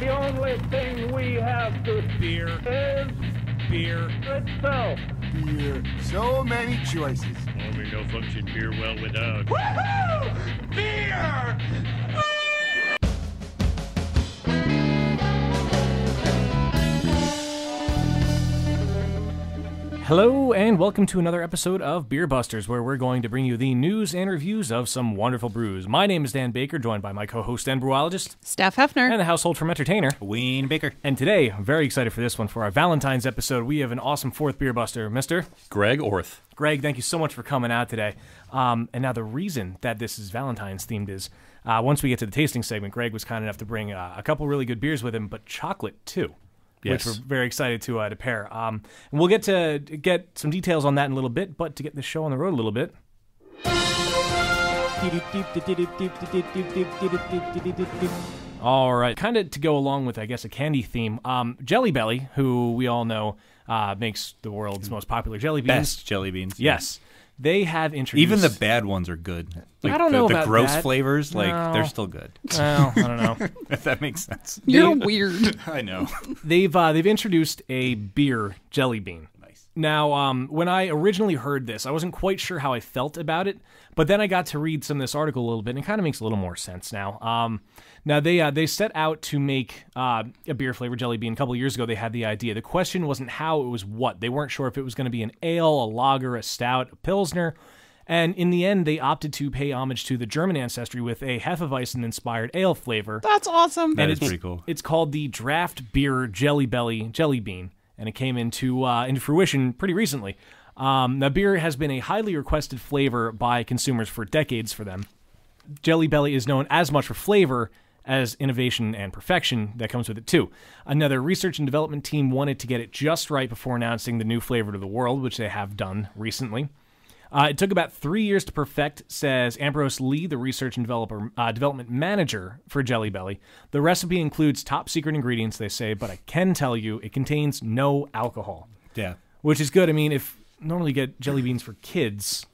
The only thing we have to fear is beer itself. Beer. So many choices. Oh, we no function beer well without. Woohoo! Beer! Hello and welcome to another episode of Beer Busters, where we're going to bring you the news and reviews of some wonderful brews. My name is Dan Baker, joined by my co-host and brewologist, Steph Hefner, and the household from entertainer, Wayne Baker. And today, I'm very excited for this one. For our Valentine's episode, we have an awesome fourth Beer Buster, Mr. Greg Orth. Greg, thank you so much for coming out today. And now the reason that this is Valentine's themed is, once we get to the tasting segment, Greg was kind enough to bring a couple really good beers with him, but chocolate too. Yes. Which we're very excited to pair. And we'll get to get some details on that in a little bit, but to get this show on the road a little bit. All right, kind of to go along with, I guess, a candy theme. Jelly Belly, who we all know makes the world's most popular jelly beans. Best jelly beans. Yes. They have introduced... Even the bad ones are good. Like I don't know about the gross that. flavors, like, No. they're still good. Well, I don't know. If that makes sense. you're weird. I know. They've introduced a beer jelly bean. Nice. Now, when I originally heard this, I wasn't quite sure how I felt about it, but then I got to read some of this article a little bit, and it kind of makes a little more sense now. Now, they set out to make a beer-flavored jelly bean. A couple of years ago, they had the idea. The question wasn't how, it was what. They weren't sure if it was going to be an ale, a lager, a stout, a pilsner. And in the end, they opted to pay homage to the German ancestry with a Hefeweizen-inspired ale flavor. That's awesome. That is pretty cool. It's called the Draft Beer Jelly Belly Jelly Bean, and it came into fruition pretty recently. Now, beer has been a highly requested flavor by consumers for decades for them. Jelly Belly is known as much for flavor as innovation and perfection that comes with it, too. Another research and development team wanted to get it just right before announcing the new flavor to the world, which they have done recently. It took about 3 years to perfect, says Ambrose Lee, the research and development manager for Jelly Belly. The recipe includes top secret ingredients, they say, but I can tell you it contains no alcohol. Yeah. Which is good. I mean, if normally you get jelly beans for kids,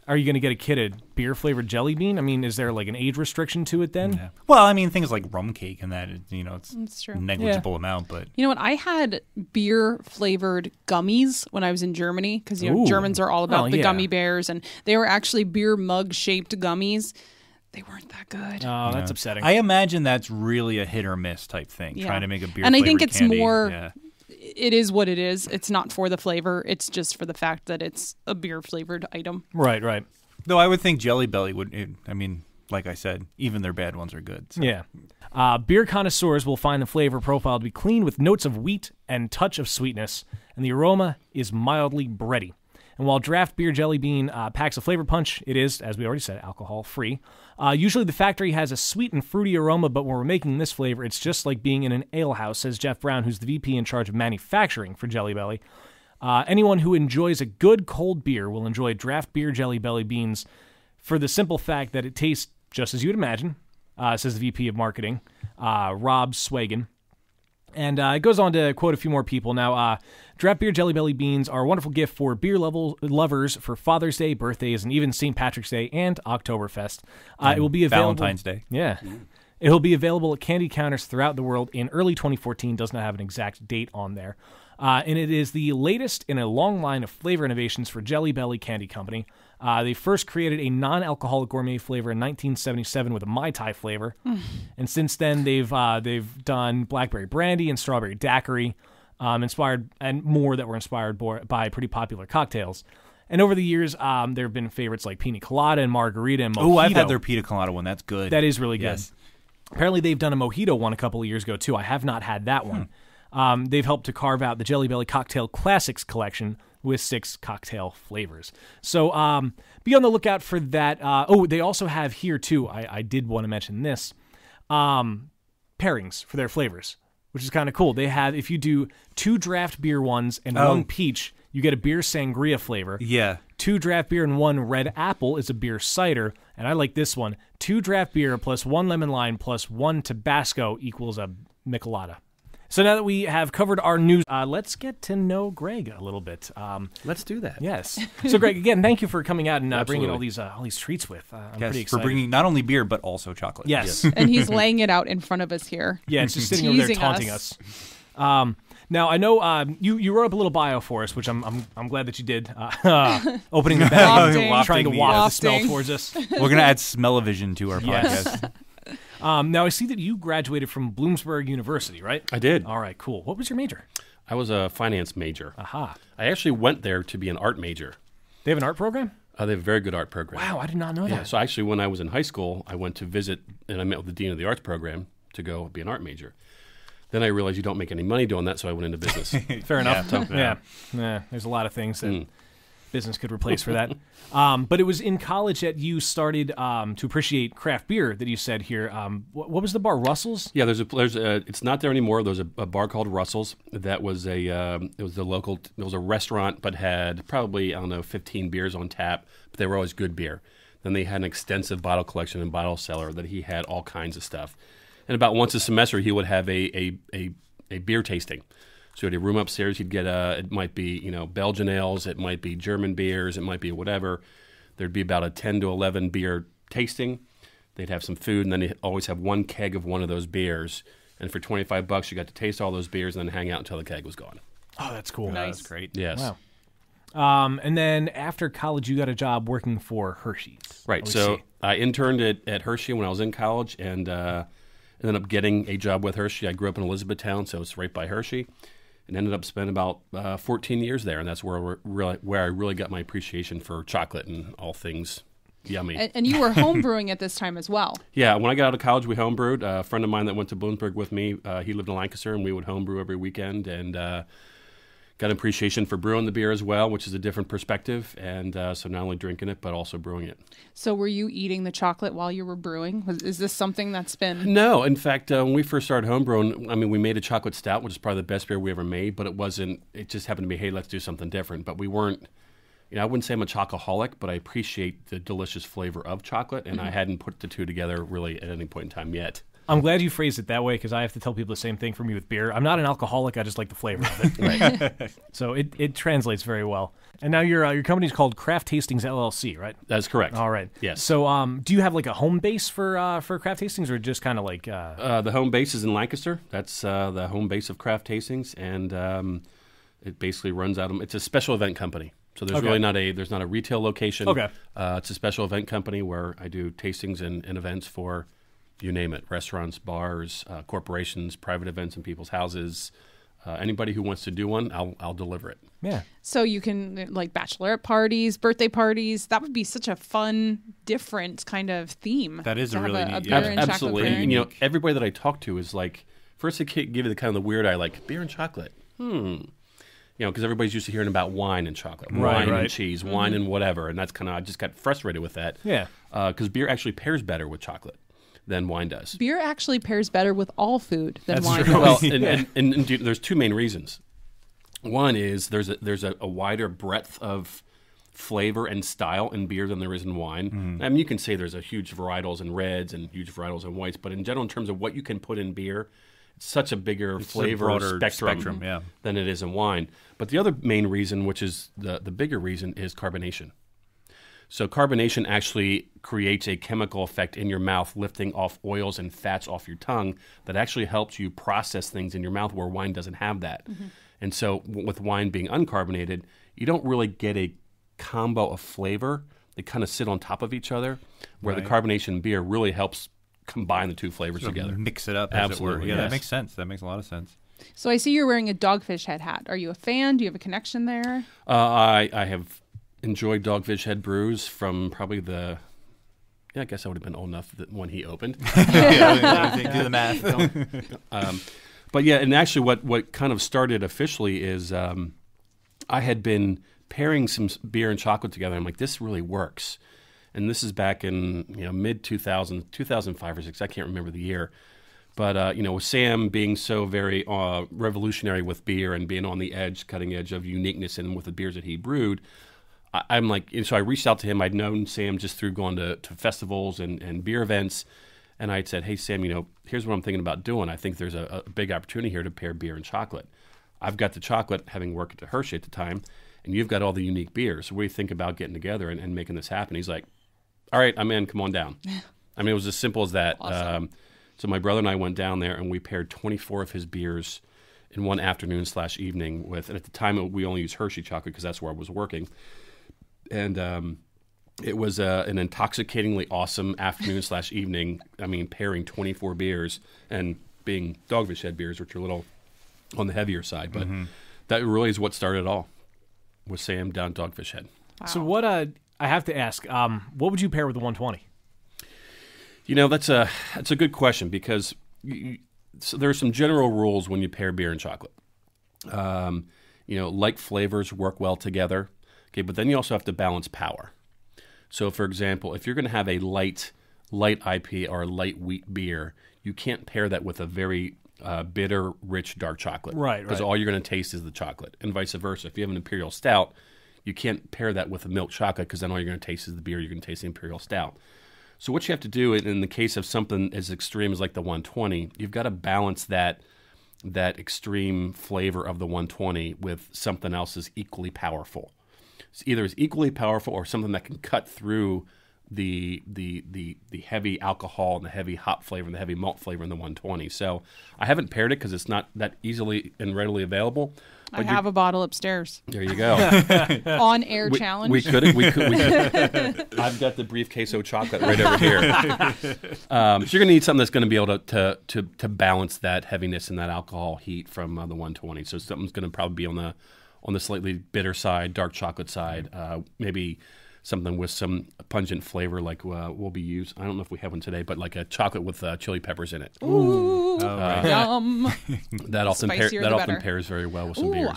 are you going to get a kid a beer-flavored jelly bean? I mean, is there like an age restriction to it then? Yeah. Well, I mean, things like rum cake and that, it's That's true. a negligible amount, but... You know what? I had beer-flavored gummies when I was in Germany, because Ooh. Germans are all about Oh, the yeah. gummy bears, and they were actually beer mug-shaped gummies. They weren't that good. Oh, that's upsetting. I imagine that's really a hit or miss type thing, Yeah. trying to make a beer And I think it's candy. more- Yeah. It is what it is. It's not for the flavor. It's just for the fact that it's a beer-flavored item. Right, right. Though I would think Jelly Belly would, like I said, even their bad ones are good. So. Yeah. Beer connoisseurs will find the flavor profile to be clean with notes of wheat and touch of sweetness, and the aroma is mildly bready. And while draft beer jelly bean packs a flavor punch, it is, as we already said, alcohol-free. Usually the factory has a sweet and fruity aroma, but when we're making this flavor, it's just like being in an ale house, says Jeff Brown, who's the VP in charge of manufacturing for Jelly Belly. Anyone who enjoys a good cold beer will enjoy draft beer Jelly Belly beans for the simple fact that it tastes just as you would imagine, says the VP of marketing, Rob Swagan. And it goes on to quote a few more people. Now, draft beer Jelly Belly beans are a wonderful gift for beer lovers for Father's Day, birthdays, and even St. Patrick's Day and Oktoberfest. It will be available... Valentine's Day. Yeah. It will be available at candy counters throughout the world in early 2014. Does not have an exact date on there. And it is the latest in a long line of flavor innovations for Jelly Belly Candy Company. They first created a non-alcoholic gourmet flavor in 1977 with a Mai Tai flavor. And since then, they've done blackberry brandy and strawberry daiquiri, inspired and more that were inspired by pretty popular cocktails. And over the years, there have been favorites like pina colada and margarita and mojito. Oh, I've had their pina colada one. That's good. That is really good. Yes. Apparently, they've done a mojito one a couple of years ago, too. I have not had that one. They've helped to carve out the Jelly Belly Cocktail Classics collection with 6 cocktail flavors. So be on the lookout for that. They also have here, too, I did want to mention this, pairings for their flavors, which is kind of cool. They have, if you do 2 draft beer ones and 1 peach, you get a beer sangria flavor. Yeah. 2 draft beer and 1 red apple is a beer cider. And I like this one. 2 draft beer plus 1 lemon lime plus 1 Tabasco equals a Michelada. So now that we have covered our news, let's get to know Greg a little bit. Let's do that. Yes. So, Greg, again, thank you for coming out and bringing Absolutely. all these treats with. I'm Yes, pretty for excited. bringing not only beer but also chocolate. Yes. And he's laying it out in front of us here. Yeah, it's just sitting over there Teasing taunting us. us. Now I know you wrote up a little bio for us, which I'm glad that you did. Opening the bag, Wafting. trying to Wafting waft the Wafting. smell towards us. We're gonna add smell-o-vision to our Yes. podcast. Now I see that you graduated from Bloomsburg University, right? I did. All right, cool. What was your major? I was a finance major. Aha. I actually went there to be an art major. They have an art program? They have a very good art program. Wow, I did not know Yeah, that. so actually when I was in high school, I went to visit and I met with the dean of the arts program to go be an art major. Then I realized you don't make any money doing that, so I went into business. Fair enough. Yeah. Yeah, there's a lot of things that business could replace for that. But it was in college that you started to appreciate craft beer that you said here. What was the bar, Russell's? Yeah, there's a it's not there anymore. There's a bar called Russell's that was it was a restaurant, but had probably, I don't know, 15 beers on tap, but they were always good beer. Then they had an extensive bottle collection and bottle cellar that he had all kinds of stuff. And about once a semester, he would have a beer tasting. So he had a room upstairs. He'd get it might be Belgian ales, it might be German beers, it might be whatever. There'd be about a 10 to 11 beer tasting. They'd have some food, and then they'd always have one keg of one of those beers. And for $25, you got to taste all those beers and then hang out until the keg was gone. Oh, that's cool. Nice. That's great. Yes. Wow. And then after college, you got a job working for Hershey's. Right. Let me So see. I interned at Hershey when I was in college, and ended up getting a job with Hershey. I grew up in Elizabethtown, so it's right by Hershey, and ended up spending about 14 years there, and that's where I really got my appreciation for chocolate and all things yummy. And you were homebrewing at this time as well. Yeah, when I got out of college, we homebrewed. A friend of mine that went to Bloomsburg with me, he lived in Lancaster, and we would homebrew every weekend, and got appreciation for brewing the beer as well, which is a different perspective, and so not only drinking it, but also brewing it. So were you eating the chocolate while you were brewing? Is this something that's been... No, in fact, when we first started homebrewing, I mean, we made a chocolate stout, which is probably the best beer we ever made, but it just happened to be, hey, let's do something different. But we weren't, I wouldn't say I'm a chocoholic, but I appreciate the delicious flavor of chocolate, and I hadn't put the two together really at any point in time yet. I'm glad you phrased it that way because I have to tell people the same thing for me with beer. I'm not an alcoholic. I just like the flavor of it. Right. So it translates very well. And now your company's called Craft Tastings LLC, right? That's correct. All right. Yes. So do you have like a home base for Craft Tastings, or just kind of like? The home base is in Lancaster. That's the home base of Craft Tastings, and it basically runs out of. It's a special event company. So there's really not a retail location. Okay. It's a special event company where I do tastings and events for. You name it, restaurants, bars, corporations, private events in people's houses. Anybody who wants to do one, I'll deliver it. Yeah. So you can, like, bachelorette parties, birthday parties. That would be such a fun, different kind of theme. That is to a have really a neat- beer and chocolate Absolutely. pairing. And, everybody that I talk to is like, first they give you the kind of the weird eye, like, beer and chocolate. Because everybody's used to hearing about wine and chocolate, wine right. and cheese, wine and whatever. And that's kind of, I just got frustrated with that. Yeah. Because beer actually pairs better with chocolate than wine does. Beer actually pairs better with all food than That's wine. true. does. Well, and there's two main reasons. One is there's a wider breadth of flavor and style in beer than there is in wine. I mean, you can say there's a huge varietals in reds and huge varietals in whites, but in general, in terms of what you can put in beer, it's such a bigger flavor broader spectrum yeah. than it is in wine. But the other main reason, which is the bigger reason, is carbonation. So carbonation actually creates a chemical effect in your mouth, lifting off oils and fats off your tongue that actually helps you process things in your mouth where wine doesn't have that. And so with wine being uncarbonated, you don't really get a combo of flavor. They kind of sit on top of each other, where the carbonation beer really helps combine the two flavors Sort of together. mix it up, as it were. Absolutely, Yeah, yes. that makes sense. That makes a lot of sense. So I see you're wearing a Dogfish Head hat. Are you a fan? Do you have a connection there? I have enjoyed Dogfish Head brews from probably I guess I would have been old enough when he opened. Do the math. But yeah, and actually what kind of started officially is I had been pairing some beer and chocolate together. I'm like, this really works. And this is back in mid 2000, 2005 or 6. I can't remember the year. But with Sam being so very revolutionary with beer and being on the edge, cutting edge of uniqueness and with the beers that he brewed, I'm like, so I reached out to him. I'd known Sam just through going to festivals and beer events. And I said, hey, Sam, here's what I'm thinking about doing. I think there's a big opportunity here to pair beer and chocolate. I've got the chocolate, having worked at Hershey at the time, and you've got all the unique beers. So what do you think about getting together and making this happen? He's like, all right, I'm in. Come on down. I mean, it was as simple as that. Awesome. So my brother and I went down there, and we paired 24 of his beers in one afternoon/evening with, and at the time we only used Hershey chocolate because that's where I was working. And it was an intoxicatingly awesome afternoon/evening. I mean, pairing 24 beers and being Dogfish Head beers, which are a little on the heavier side. But that really is what started it all, was Sam down Dogfish Head. Wow. So what, I have to ask, what would you pair with the 120? That's a good question because so there are some general rules when you pair beer and chocolate. Like flavors work well together. Okay, but then you also have to balance power. So, for example, if you're going to have a light IPA or a light wheat beer, you can't pair that with a very bitter, rich dark chocolate. Right. Because all you're going to taste is the chocolate, and vice versa. If you have an imperial stout, you can't pair that with a milk chocolate because then all you're going to taste is the beer. You're going to taste the imperial stout. So what you have to do in the case of something as extreme as like the 120, you've got to balance that extreme flavor of the 120 with something else that's equally powerful. It's either as equally powerful or something that can cut through the heavy alcohol and the heavy hop flavor and the heavy malt flavor in the 120. So I haven't paired it because it's not that easily and readily available. I have a bottle upstairs. There you go. On air challenge. We could. I've got the briefcase of chocolate right over here. So you're going to need something that's going to be able to balance that heaviness and that alcohol heat from the 120. So something's going to probably be on the slightly bitter side, dark chocolate side, maybe something with some pungent flavor like will be used. I don't know if we have one today, but like a chocolate with chili peppers in it. Ooh, yum. That often pairs very well with some beers.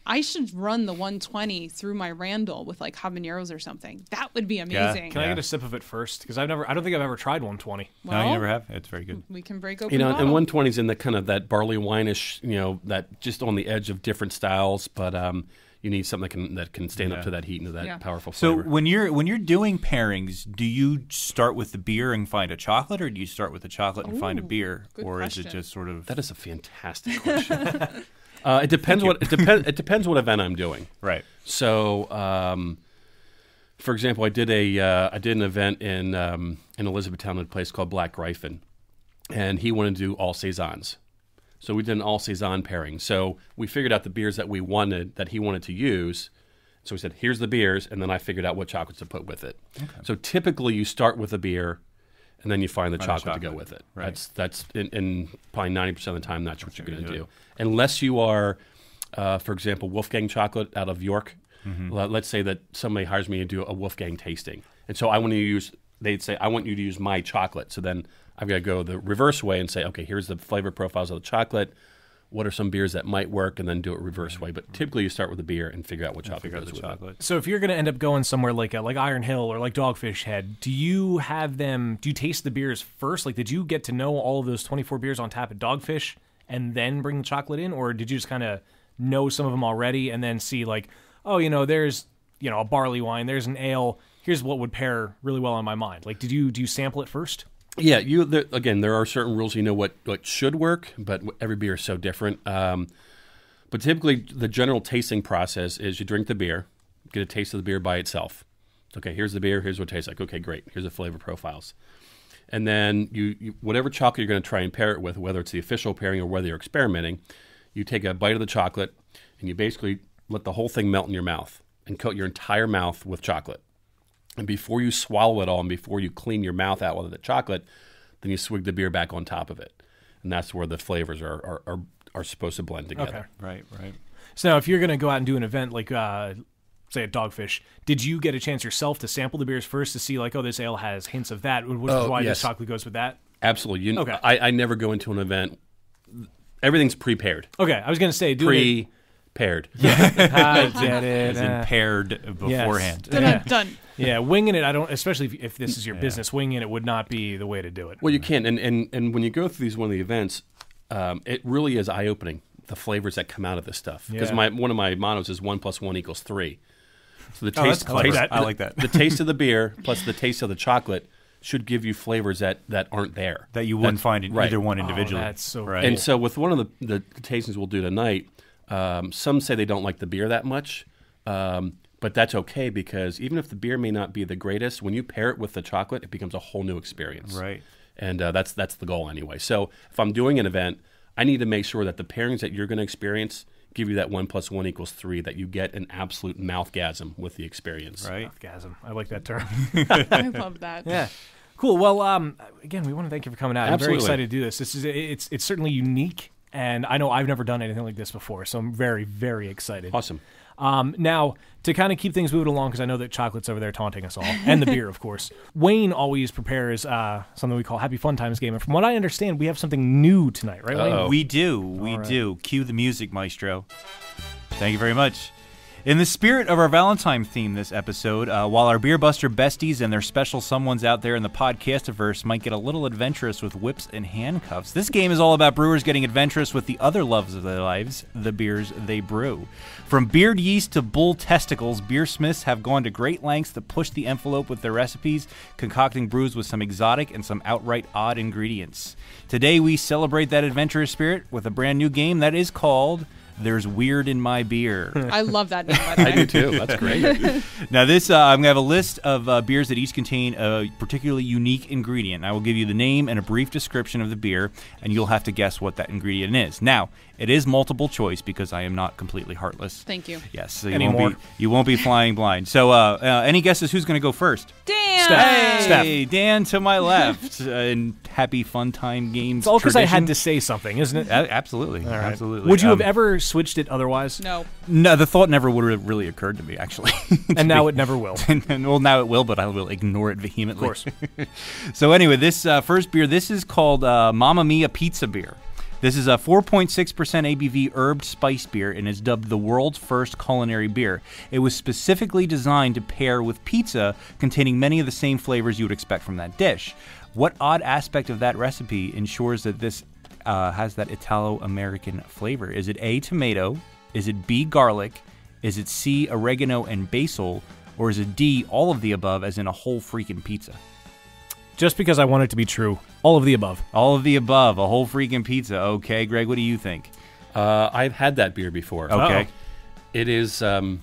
I should run the 120 through my Randall with like habaneros or something. That would be amazing. Can I get a sip of it first? Because I don't think I've ever tried 120. Well, No, you never have. It's very good. We can break open and the bottle. 120's in the kind of that barley wine-ish, that just on the edge of different styles, but you need something that can stand up to that heat and to that powerful So flavor. when you're doing pairings, do you start with the beer and find a chocolate, or do you start with the chocolate and find a beer, good or question. is it just sort of That is a fantastic question. It depends it depends what event I'm doing. right? So, for example, I did an event in Elizabethtown at a place called Black Gryphon, and he wanted to do all saisons. So we did an all saison pairing. So we figured out the beers that he wanted to use. So we said, here's the beers, and then I figured out what chocolates to put with it. Okay. So typically you start with a beer, and then you find the chocolate to go with it. Right. That's in probably 90% of the time that's what you're going to do. Unless you are, for example, Wolfgang chocolate out of York. Mm-hmm. Let's say that somebody hires me to do a Wolfgang tasting. And so they'd say, I want you to use my chocolate. So then I've got to go the reverse way and say, okay, here's the flavor profiles of the chocolate. What are some beers that might work? And then do it reverse way. But typically you start with the beer and figure out what chocolate goes with it. So if you're going to end up going somewhere like Iron Hill or like Dogfish Head, do you taste the beers first? Like, did you get to know all of those 24 beers on tap at Dogfish and then bring the chocolate in? Or did you just kind of know some of them already and then see like, oh, there's, a barley wine, there's an ale, here's what would pair really well in my mind. Like, do you sample it first? Yeah, there are certain rules. What should work, but every beer is so different. But typically, the general tasting process is you drink the beer, get a taste of the beer by itself. Okay, here's the beer. Here's what it tastes like. Okay, great. Here's the flavor profiles. And then you whatever chocolate you're going to try and pair it with, whether it's the official pairing or whether you're experimenting, you take a bite of the chocolate and you basically let the whole thing melt in your mouth and coat your entire mouth with chocolate. And before you swallow it all and before you clean your mouth out with the chocolate, then you swig the beer back on top of it. And that's where the flavors are supposed to blend together. Okay. Right. So now if you're going to go out and do an event like, say, at Dogfish, did you get a chance yourself to sample the beers first to see like, oh, this ale has hints of that, which is why this chocolate goes with that? Absolutely. Okay. I never go into an event. Everything's prepared. Okay, I was going to say Prepared. I get it. As in paired beforehand. Yes. Done. Yeah, winging it, especially if this is your business, winging it would not be the way to do it. Well, you can. And when you go through one of the events, it really is eye-opening, the flavors that come out of this stuff. Because one of my mottos is 1 + 1 = 3. So the taste, I like that. The taste of the beer plus the taste of the chocolate should give you flavors that aren't there. That you wouldn't find in right. either one individually. that's so right. cool. And so with one of the tastings we'll do tonight, some say they don't like the beer that much, but that's okay because even if the beer may not be the greatest, when you pair it with the chocolate, it becomes a whole new experience. Right. And that's the goal anyway. So if I'm doing an event, I need to make sure that the pairings that you're going to experience give you that 1 + 1 = 3, that you get an absolute mouthgasm with the experience. Right. Mouthgasm. I like that term. I love that. Yeah. Cool. Well, again, we want to thank you for coming out. Absolutely. I'm very excited to do this. It's certainly unique, and I know I've never done anything like this before, so I'm very, very excited. Awesome. Now, to kind of keep things moving along, because I know that Chocolate's over there taunting us all, and the beer, of course, Wayne always prepares something we call Happy Fun Times game. And from what I understand, we have something new tonight, right, Wayne? Uh-oh. We do. Cue the music, maestro. Thank you very much. In the spirit of our Valentine theme this episode, while our Beer Buster besties and their special someones out there in the podcastiverse might get a little adventurous with whips and handcuffs, this game is all about brewers getting adventurous with the other loves of their lives, the beers they brew. From beard yeast to bull testicles, beersmiths have gone to great lengths to push the envelope with their recipes, concocting brews with some exotic and some outright odd ingredients. Today we celebrate that adventurous spirit with a brand new game that is called There's Weird in My Beer. I love that name, by the way. I do too. That's great. Now, this I'm going to have a list of beers that each contain a particularly unique ingredient. I will give you the name and a brief description of the beer, and you'll have to guess what that ingredient is. Now, it is multiple choice because I am not completely heartless. Thank you. Yes, so Anymore. you won't be flying blind. So, any guesses who's going to go first? Dan! Hey, Dan to my left. And happy fun time games. It's all because I had tradition. to say something, isn't it? Absolutely, All right. absolutely. Would you have ever switched it otherwise? No. No, the thought never would have really occurred to me, actually. And now it never will. Well, now it will, but I will ignore it vehemently. Of course. So anyway, this first beer, this is called Mamma Mia Pizza Beer. This is a 4.6% ABV herbed spice beer and is dubbed the world's first culinary beer. It was specifically designed to pair with pizza, containing many of the same flavors you would expect from that dish. What odd aspect of that recipe ensures that this has that Italo-American flavor? Is it A, tomato? Is it B, garlic? Is it C, oregano and basil? Or is it D, all of the above, as in a whole freaking pizza? Just because I want it to be true. All of the above. All of the above, a whole freaking pizza. Okay, Greg, what do you think? I've had that beer before. Okay. It is, to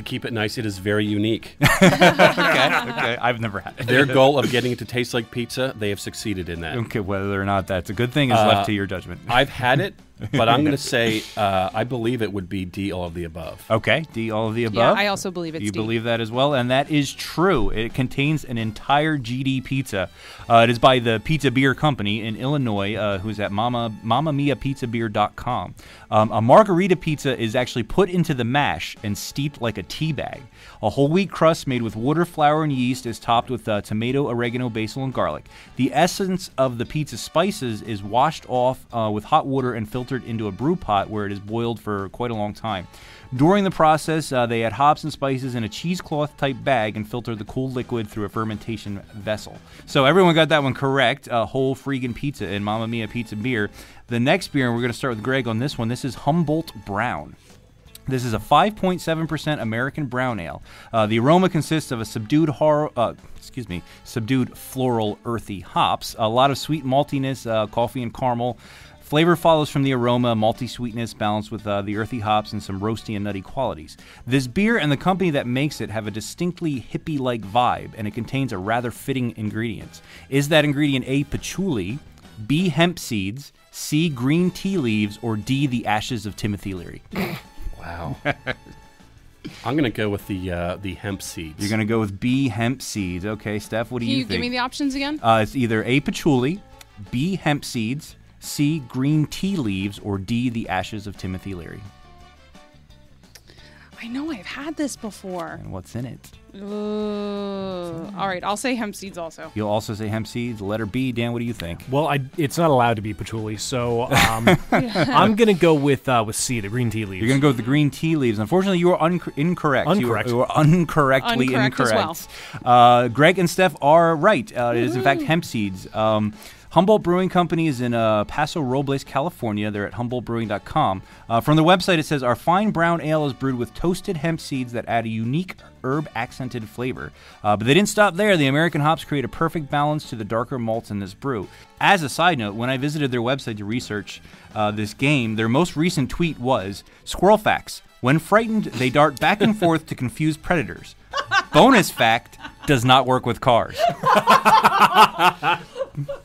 keep it nice, it is very unique. Okay, I've never had it. Their goal of getting it to taste like pizza, they have succeeded in that. Okay, whether or not that's a good thing is left to your judgment. I've had it, but I'm going to say I believe it would be D, all of the above. Okay, D, all of the Yeah, above. I also believe it's You D. believe that as well, and that is true. It contains an entire GD pizza. It is by the Pizza Beer Company in Illinois, who's at MammaMiaPizzaBeer.com. A margarita pizza is actually put into the mash and steeped like a tea bag. A whole wheat crust made with water, flour, and yeast is topped with tomato, oregano, basil, and garlic. The essence of the pizza spices is washed off with hot water and filtered into a brew pot where it is boiled for quite a long time. During the process, they add hops and spices in a cheesecloth type bag and filter the cool liquid through a fermentation vessel. So everyone got that one correct. Whole freaking pizza in Mamma Mia Pizza Beer. The next beer, and we're going to start with Greg on this one. This is Humboldt Brown. This is a 5.7% American brown ale. The aroma consists of a subdued floral earthy hops, a lot of sweet maltiness, coffee and caramel. Flavor follows from the aroma, malty sweetness balanced with the earthy hops and some roasty and nutty qualities. This beer and the company that makes it have a distinctly hippie-like vibe, and it contains a rather fitting ingredient. Is that ingredient A, patchouli, B, hemp seeds, C, green tea leaves, or D, the ashes of Timothy Leary? Wow. I'm going to go with the hemp seeds. You're going to go with B, hemp seeds. Okay, Steph, what do Can you you think? give me the options again? It's either A, patchouli, B, hemp seeds, C, green tea leaves, or D, the ashes of Timothy Leary. I know I've had this before. And what's in it? All right, I'll say hemp seeds also. You'll also say hemp seeds. Letter B. Dan, what do you think? Well, it's not allowed to be patchouli, so I'm going to go with C, the green tea leaves. You're going to go with the green tea leaves. Unfortunately, you are incorrect. Incorrect. You are incorrectly Incorrect incorrect. as well. Greg and Steph are right. It is, in fact, hemp seeds. Humboldt Brewing Company is in Paso Robles, California. They're at HumboldtBrewing.com. From their website, it says, our fine brown ale is brewed with toasted hemp seeds that add a unique herb-accented flavor. But they didn't stop there. The American hops create a perfect balance to the darker malts in this brew. As a side note, when I visited their website to research this game, their most recent tweet was, "Squirrel facts. When frightened, they dart back and forth to confuse predators. Bonus fact, does not work with cars."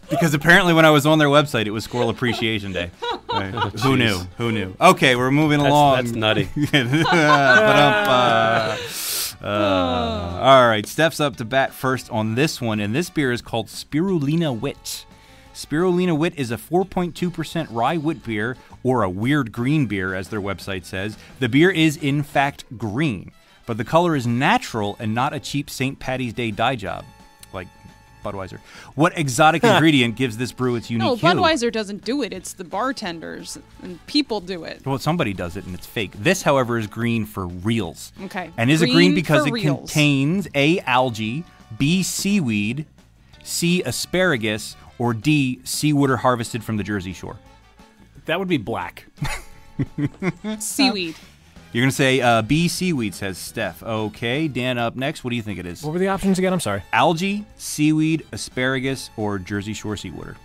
Because apparently when I was on their website, it was Squirrel Appreciation Day. Right. Who knew? Who knew? Okay, we're moving along. That's nutty. All right, Steph's up to bat first on this one, and this beer is called Spirulina Wit. Spirulina Wit is a 4.2% rye wit beer, or a weird green beer, as their website says. The beer is, in fact, green, but the color is natural and not a cheap St. Paddy's Day dye job, like Budweiser. What exotic ingredient gives this brew its unique hue? No, Budweiser doesn't do it. It's the bartenders and people do it. Well, somebody does it, and it's fake. This, however, is green for reals. Okay. And is it green because for it reals. contains A, algae, B, seaweed, C, asparagus, or D, seawater harvested from the Jersey Shore? That would be black. Seaweed. You're going to say B, seaweed, says Steph. Okay, Dan up next. What do you think it is? What were the options again? I'm sorry. Algae, seaweed, asparagus, or Jersey Shore seawater?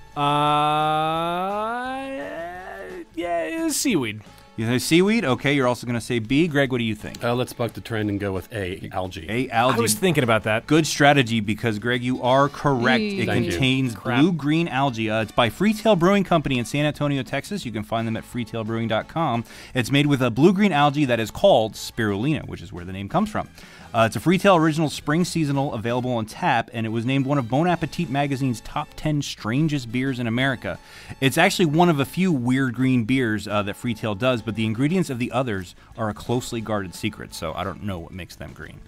Yeah, seaweed. You say seaweed? Okay, you're also going to say B. Greg, what do you think? Let's buck the trend and go with A, algae. A, algae. I was thinking about that. Good strategy because, Greg, you are correct. It Thank you. contains blue-green algae. It's by Freetail Brewing Company in San Antonio, Texas. You can find them at freetailbrewing.com. It's made with a blue-green algae that is called spirulina, which is where the name comes from. It's a Freetail Original Spring Seasonal available on tap, and it was named one of Bon Appetit magazine's top 10 strangest beers in America. It's actually one of a few weird green beers that Freetail does, but the ingredients of the others are a closely guarded secret, so I don't know what makes them green.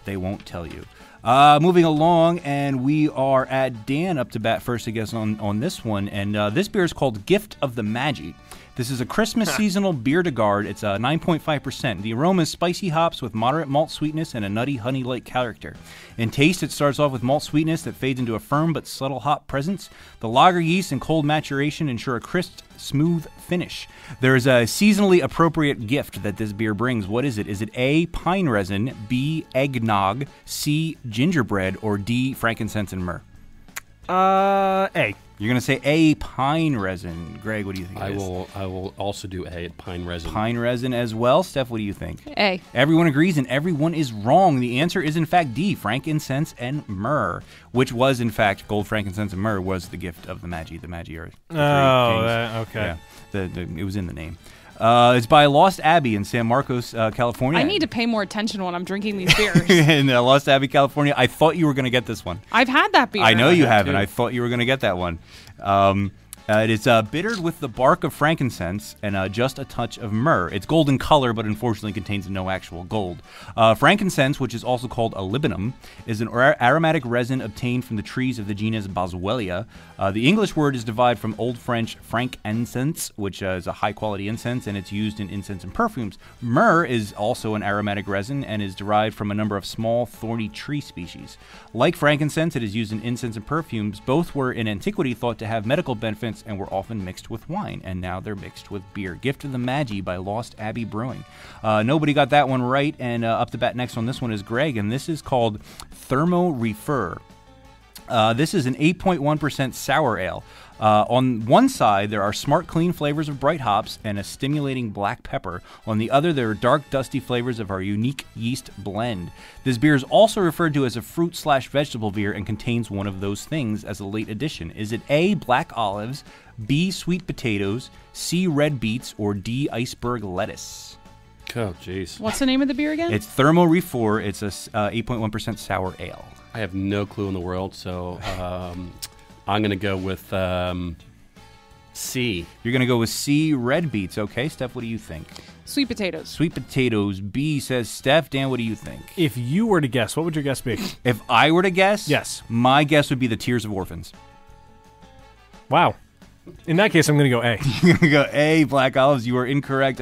They won't tell you. Moving along, and we are at Dan up to bat first, I guess, on this one, and this beer is called Gift of the Magi. This is a Christmas seasonal beer to guard. It's 9.5%. The aroma is spicy hops with moderate malt sweetness and a nutty honey-like character. In taste, it starts off with malt sweetness that fades into a firm but subtle hop presence. The lager yeast and cold maturation ensure a crisp, smooth finish. There is a seasonally appropriate gift that this beer brings. What is it? Is it A, pine resin, B, eggnog, C, gingerbread, or D, frankincense and myrrh? A. You're going to say A, pine resin. Greg, what do you think it is? I will also do A, pine resin. Pine resin as well. Steph, what do you think? A. Everyone agrees and everyone is wrong. The answer is, in fact, D, frankincense and myrrh, which was, in fact, gold, frankincense, and myrrh was the gift of the Magi. The Magi are the three kings. Okay. Yeah, it was in the name. It's by Lost Abbey in San Marcos, California. I need to pay more attention when I'm drinking these beers. in Lost Abbey, California. I thought you were going to get this one. I've had that beer. I know you haven't. too. I thought you were going to get that one. It is bittered with the bark of frankincense and just a touch of myrrh. It's gold in color, but unfortunately contains no actual gold. Frankincense, which is also called a libinum, is an aromatic resin obtained from the trees of the genus Boswellia. The English word is derived from Old French frankincense, which is a high-quality incense, and it's used in incense and perfumes. Myrrh is also an aromatic resin and is derived from a number of small, thorny tree species. Like frankincense, it is used in incense and perfumes. Both were in antiquity thought to have medical benefits and were often mixed with wine, and now they're mixed with beer. Gift of the Magi by Lost Abbey Brewing. Nobody got that one right, and up to bat next on this one is Greg, and this is called Thermo Refer. This is an 8.1% sour ale. On one side, there are smart, clean flavors of bright hops and a stimulating black pepper. On the other, there are dark, dusty flavors of our unique yeast blend. This beer is also referred to as a fruit/vegetable beer and contains one of those things as a late addition. Is it A, black olives, B, sweet potatoes, C, red beets, or D, iceberg lettuce? Oh, jeez. What's the name of the beer again? It's Thermo Refer. It's a 8.1% sour ale. I have no clue in the world, so I'm going to go with C. You're going to go with C, red beets. Okay, Steph, what do you think? Sweet potatoes. Sweet potatoes. B, says Steph. Dan, what do you think? If you were to guess, what would your guess be? If I were to guess? Yes. My guess would be the Tears of Orphans. Wow. In that case, I'm going to go A. You're going to go A, black olives. You are incorrect.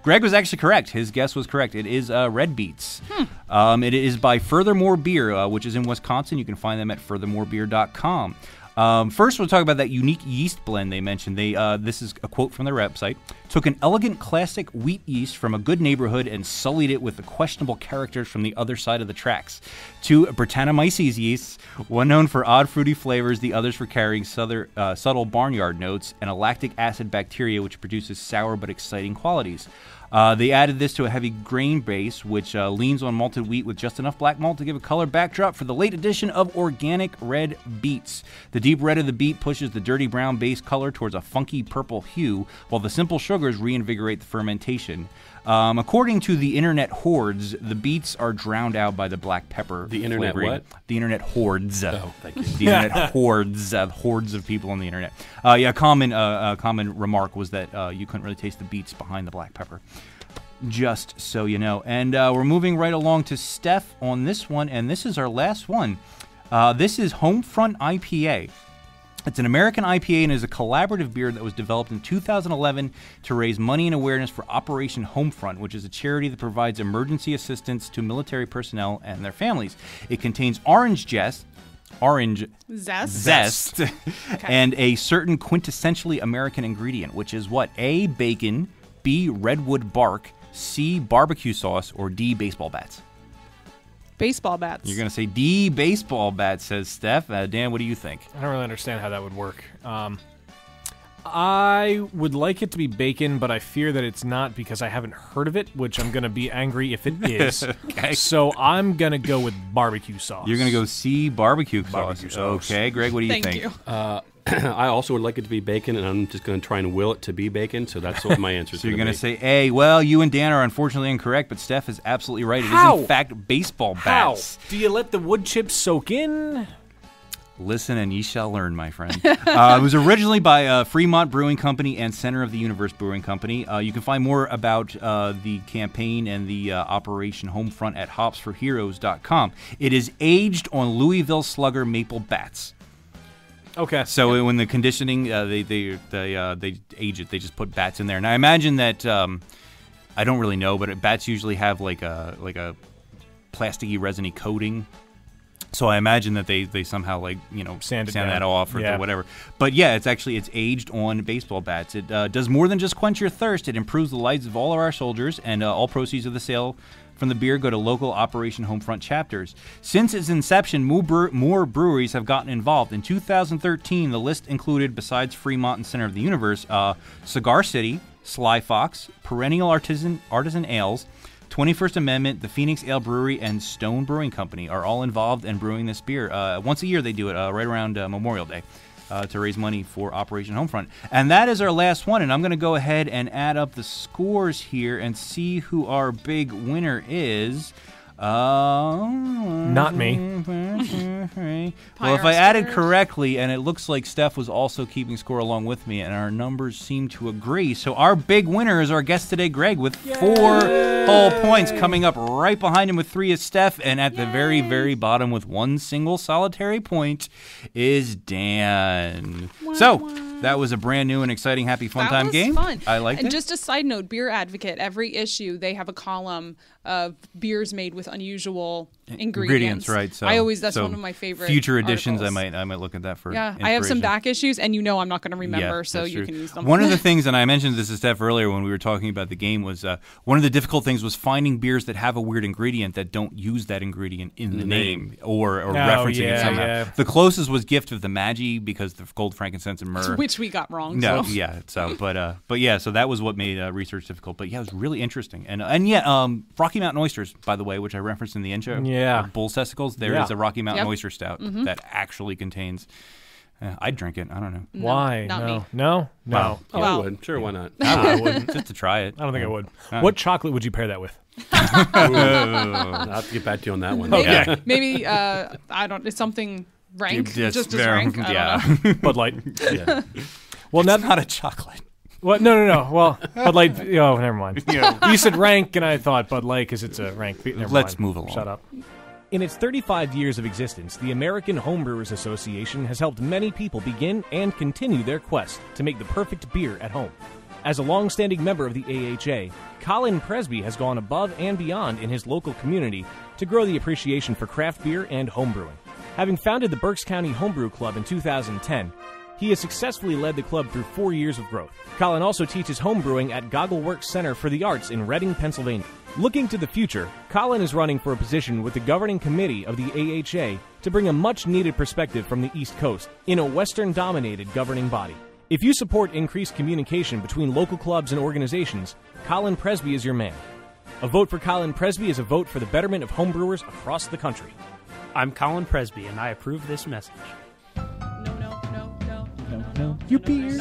Greg was actually correct. His guess was correct. It is red beets. It is by Furthermore Beer, which is in Wisconsin. You can find them at furthermorebeer.com. First, we'll talk about that unique yeast blend they mentioned. This is a quote from their website. Took an elegant classic wheat yeast from a good neighborhood and sullied it with the questionable characters from the other side of the tracks. 2 Brettanomyces yeasts, one known for odd fruity flavors, the others for carrying subtle barnyard notes, and a lactic acid bacteria which produces sour but exciting qualities. They added this to a heavy grain base, which leans on malted wheat with just enough black malt to give a color backdrop for the late addition of organic red beets. The deep red of the beet pushes the dirty brown base color towards a funky purple hue, while the simple sugars reinvigorate the fermentation. According to the internet hordes, the beets are drowned out by the black pepper. The internet flavoring. what? The internet hordes. Oh, thank you. The internet hordes of people on the internet. A common remark was that you couldn't really taste the beets behind the black pepper. Just so you know. And we're moving right along to Steph on this one, and this is our last one. This is Homefront IPA. It's an American IPA and is a collaborative beer that was developed in 2011 to raise money and awareness for Operation Homefront, which is a charity that provides emergency assistance to military personnel and their families. It contains orange zest, and a certain quintessentially American ingredient, which is what? A, bacon, B, redwood bark, C, barbecue sauce, or D, baseball bats. Baseball bats. You're going to say D, baseball bats, says Steph. Dan, what do you think? I don't really understand how that would work. I would like it to be bacon, but I fear that it's not because I haven't heard of it, which I'm going to be angry if it is. Okay. So I'm going to go with barbecue sauce. You're going to go C, barbecue sauce. Barbecue sauce. Okay, Greg, what do you Thank think? you. I also would like it to be bacon, and I'm just going to try and will it to be bacon, so that's what my answer is So you're going going to to say A. Well, you and Dan are unfortunately incorrect, but Steph is absolutely right. It How? is, in fact, baseball How? bats. Do you let the wood chips soak in? Listen and ye shall learn, my friend. It was originally by Fremont Brewing Company and Center of the Universe Brewing Company. You can find more about the campaign and the Operation Homefront at hopsforheroes.com. It is aged on Louisville Slugger maple bats. Okay. So when the conditioning, they age it. They just put bats in there. And I imagine that I don't really know, but bats usually have like a plasticky, resiny coating. So I imagine that they somehow sand that off or whatever. But yeah, it's aged on baseball bats. It does more than just quench your thirst. It improves the lives of all of our soldiers, and all proceeds of the sale from the beer go to local Operation Homefront chapters. Since its inception, more breweries have gotten involved. In 2013, the list included, besides Fremont and Center of the Universe, Cigar City, Sly Fox, Perennial Artisan Ales, 21st Amendment, the Phoenix Ale Brewery, and Stone Brewing Company are all involved in brewing this beer. Once a year they do it, right around Memorial Day, to raise money for Operation Homefront. And that is our last one, and I'm going to go ahead and add up the scores here and see who our big winner is. Not me. Well, if I added correctly, and it looks like Steph was also keeping score along with me, and our numbers seem to agree. So our big winner is our guest today, Greg, with 4 whole points. Coming up right behind him with 3 is Steph, and at the very, very bottom with 1 single solitary point is Dan. So that was a brand new and exciting Happy Fun Time game. Fun. I liked it. And just a side note, Beer Advocate, every issue they have a column of beers made with unusual ingredients. Right. So that's one of my favorite future editions. articles. I might look at that for. Yeah, I have some inspiration. back issues, and I'm not going to remember, so that's you true. can use them. One of the things, and I mentioned this to Steph earlier when we were talking about the game, was one of the difficult things was finding beers that have a weird ingredient that don't use that ingredient in the name or referencing it somehow. Yeah. The closest was Gift of the Magi because the gold, frankincense, and myrrh. Which we got wrong. No, so. yeah. So, but yeah. So that was what made research difficult. But yeah, it was really interesting. And Rocky Mountain oysters, by the way, which I referenced in the intro. Yeah. Bull's testicles. There is a Rocky Mountain oyster stout that actually contains. I'd drink it. I don't know. Why? not me. No. Wow. Oh, Wow. I would. Sure, why not? I wouldn't just to try it. I don't think I would. What chocolate would you pair that with? I'll have to get back to you on that one. Okay. Maybe I don't. It's something rank. Just rank. I don't know. Bud Light. Yeah. Well, That's not a chocolate. What? No. Well, Bud Light. Oh, never mind. You said rank, and I thought Bud Light because it's a rank. Never Let's mind. move along. Shut up. In its 35 years of existence, the American Homebrewers Association has helped many people begin and continue their quest to make the perfect beer at home. As a long-standing member of the AHA, Colin Presby has gone above and beyond in his local community to grow the appreciation for craft beer and homebrewing. Having founded the Berks County Homebrew Club in 2010, he has successfully led the club through 4 years of growth. Colin also teaches homebrewing at Goggleworks Center for the Arts in Reading, Pennsylvania. Looking to the future, Colin is running for a position with the governing committee of the AHA to bring a much-needed perspective from the East Coast in a Western-dominated governing body. If you support increased communication between local clubs and organizations, Colin Presby is your man. A vote for Colin Presby is a vote for the betterment of homebrewers across the country. I'm Colin Presby, and I approve this message. Your beers.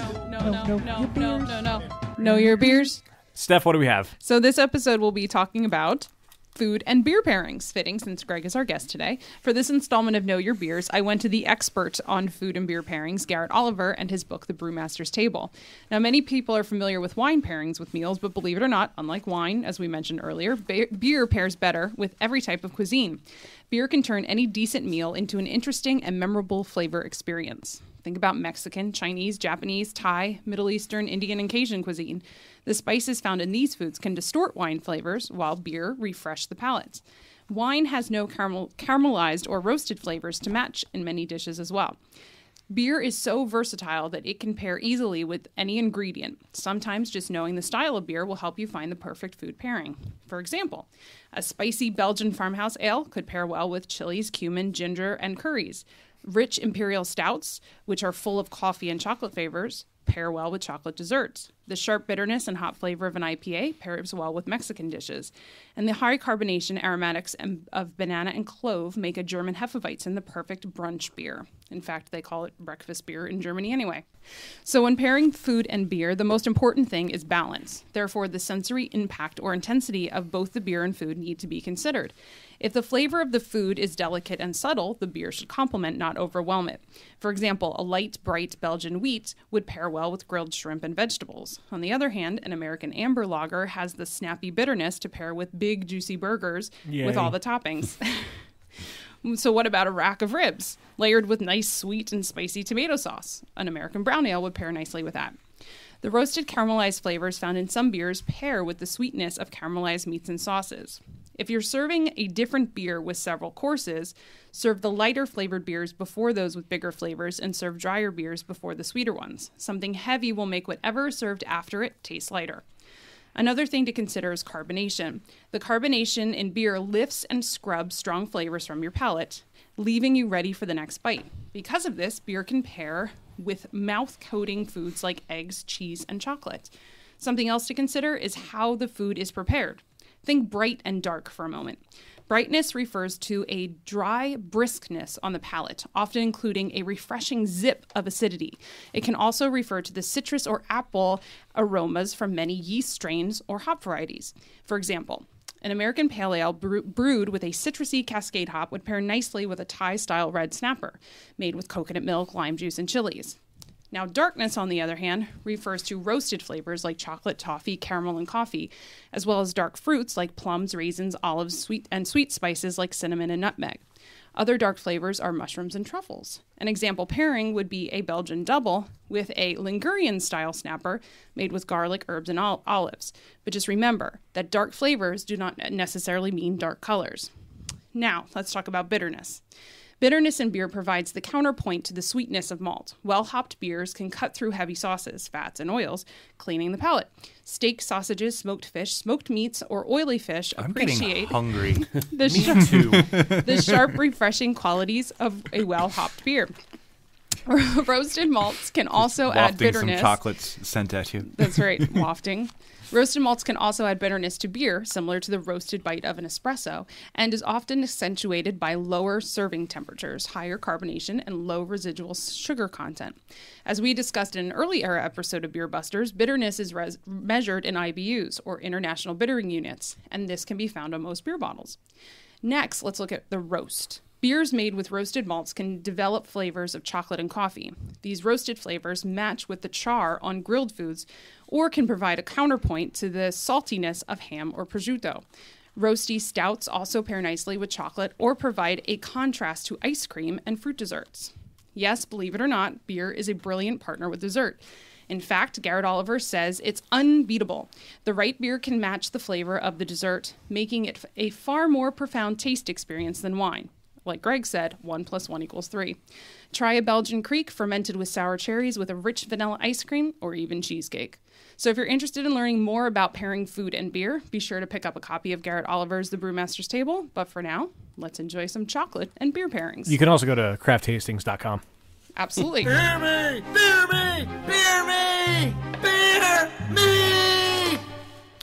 No, your beers. Steph, what do we have? So this episode will be talking about food and beer pairings, fitting since Greg is our guest today. For this installment of Know Your Beers, I went to the expert on food and beer pairings, Garrett Oliver, and his book, The Brewmaster's Table. Now, many people are familiar with wine pairings with meals, but believe it or not, unlike wine, as we mentioned earlier, beer pairs better with every type of cuisine. Beer can turn any decent meal into an interesting and memorable flavor experience. Think about Mexican, Chinese, Japanese, Thai, Middle Eastern, Indian, and Cajun cuisine. The spices found in these foods can distort wine flavors, while beer refresh the palate. Wine has no caramelized or roasted flavors to match in many dishes as well. Beer is so versatile that it can pair easily with any ingredient. Sometimes just knowing the style of beer will help you find the perfect food pairing. For example, a spicy Belgian farmhouse ale could pair well with chilies, cumin, ginger, and curries. Rich imperial stouts, which are full of coffee and chocolate flavors, pair well with chocolate desserts. The sharp bitterness and hot flavor of an IPA pairs well with Mexican dishes. And the high carbonation aromatics of banana and clove make a German Hefeweizen the perfect brunch beer. In fact, they call it breakfast beer in Germany anyway. So when pairing food and beer, the most important thing is balance. Therefore, the sensory impact or intensity of both the beer and food need to be considered. If the flavor of the food is delicate and subtle, the beer should complement, not overwhelm it. For example, a light, bright Belgian wheat would pair well with grilled shrimp and vegetables. On the other hand, an American amber lager has the snappy bitterness to pair with big, juicy burgers with all the toppings. So what about a rack of ribs, layered with nice, sweet, and spicy tomato sauce? An American brown ale would pair nicely with that. The roasted caramelized flavors found in some beers pair with the sweetness of caramelized meats and sauces. If you're serving a different beer with several courses, serve the lighter flavored beers before those with bigger flavors and serve drier beers before the sweeter ones. Something heavy will make whatever is served after it taste lighter. Another thing to consider is carbonation. The carbonation in beer lifts and scrubs strong flavors from your palate, leaving you ready for the next bite. Because of this, beer can pair with mouth-coating foods like eggs, cheese, and chocolate. Something else to consider is how the food is prepared. Think bright and dark for a moment. Brightness refers to a dry briskness on the palate, often including a refreshing zip of acidity. It can also refer to the citrus or apple aromas from many yeast strains or hop varieties. For example, an American pale ale brewed with a citrusy Cascade hop would pair nicely with a Thai-style red snapper, made with coconut milk, lime juice, and chilies. Now, darkness, on the other hand, refers to roasted flavors like chocolate, toffee, caramel, and coffee, as well as dark fruits like plums, raisins, olives, sweet spices like cinnamon and nutmeg. Other dark flavors are mushrooms and truffles. An example pairing would be a Belgian double with a Ligurian-style snapper made with garlic, herbs, and olives. But just remember that dark flavors do not necessarily mean dark colors. Now, let's talk about bitterness. Bitterness in beer provides the counterpoint to the sweetness of malt. Well-hopped beers can cut through heavy sauces, fats, and oils, cleaning the palate. Steak, sausages, smoked fish, smoked meats, or oily fish appreciate hungry. the sharp, refreshing qualities of a well-hopped beer. Roasted malts can also add bitterness. Some chocolates sent at you. That's right, wafting. Roasted malts can also add bitterness to beer, similar to the roasted bite of an espresso, and is often accentuated by lower serving temperatures, higher carbonation, and low residual sugar content. As we discussed in an early era episode of Beer Busters, bitterness is measured in IBUs, or International Bittering Units, and this can be found on most beer bottles. Next, let's look at the roast. Beers made with roasted malts can develop flavors of chocolate and coffee. These roasted flavors match with the char on grilled foods or can provide a counterpoint to the saltiness of ham or prosciutto. Roasty stouts also pair nicely with chocolate or provide a contrast to ice cream and fruit desserts. Yes, believe it or not, beer is a brilliant partner with dessert. In fact, Garrett Oliver says it's unbeatable. The right beer can match the flavor of the dessert, making it a far more profound taste experience than wine. like Greg said, 1 + 1 = 3. Try a Belgian Creek fermented with sour cherries with a rich vanilla ice cream or even cheesecake. So if you're interested in learning more about pairing food and beer, be sure to pick up a copy of Garrett Oliver's The Brewmaster's Table. But for now, let's enjoy some chocolate and beer pairings. You can also go to crafttastings.com. Absolutely. Beer me! Beer me! Beer me! Beer me!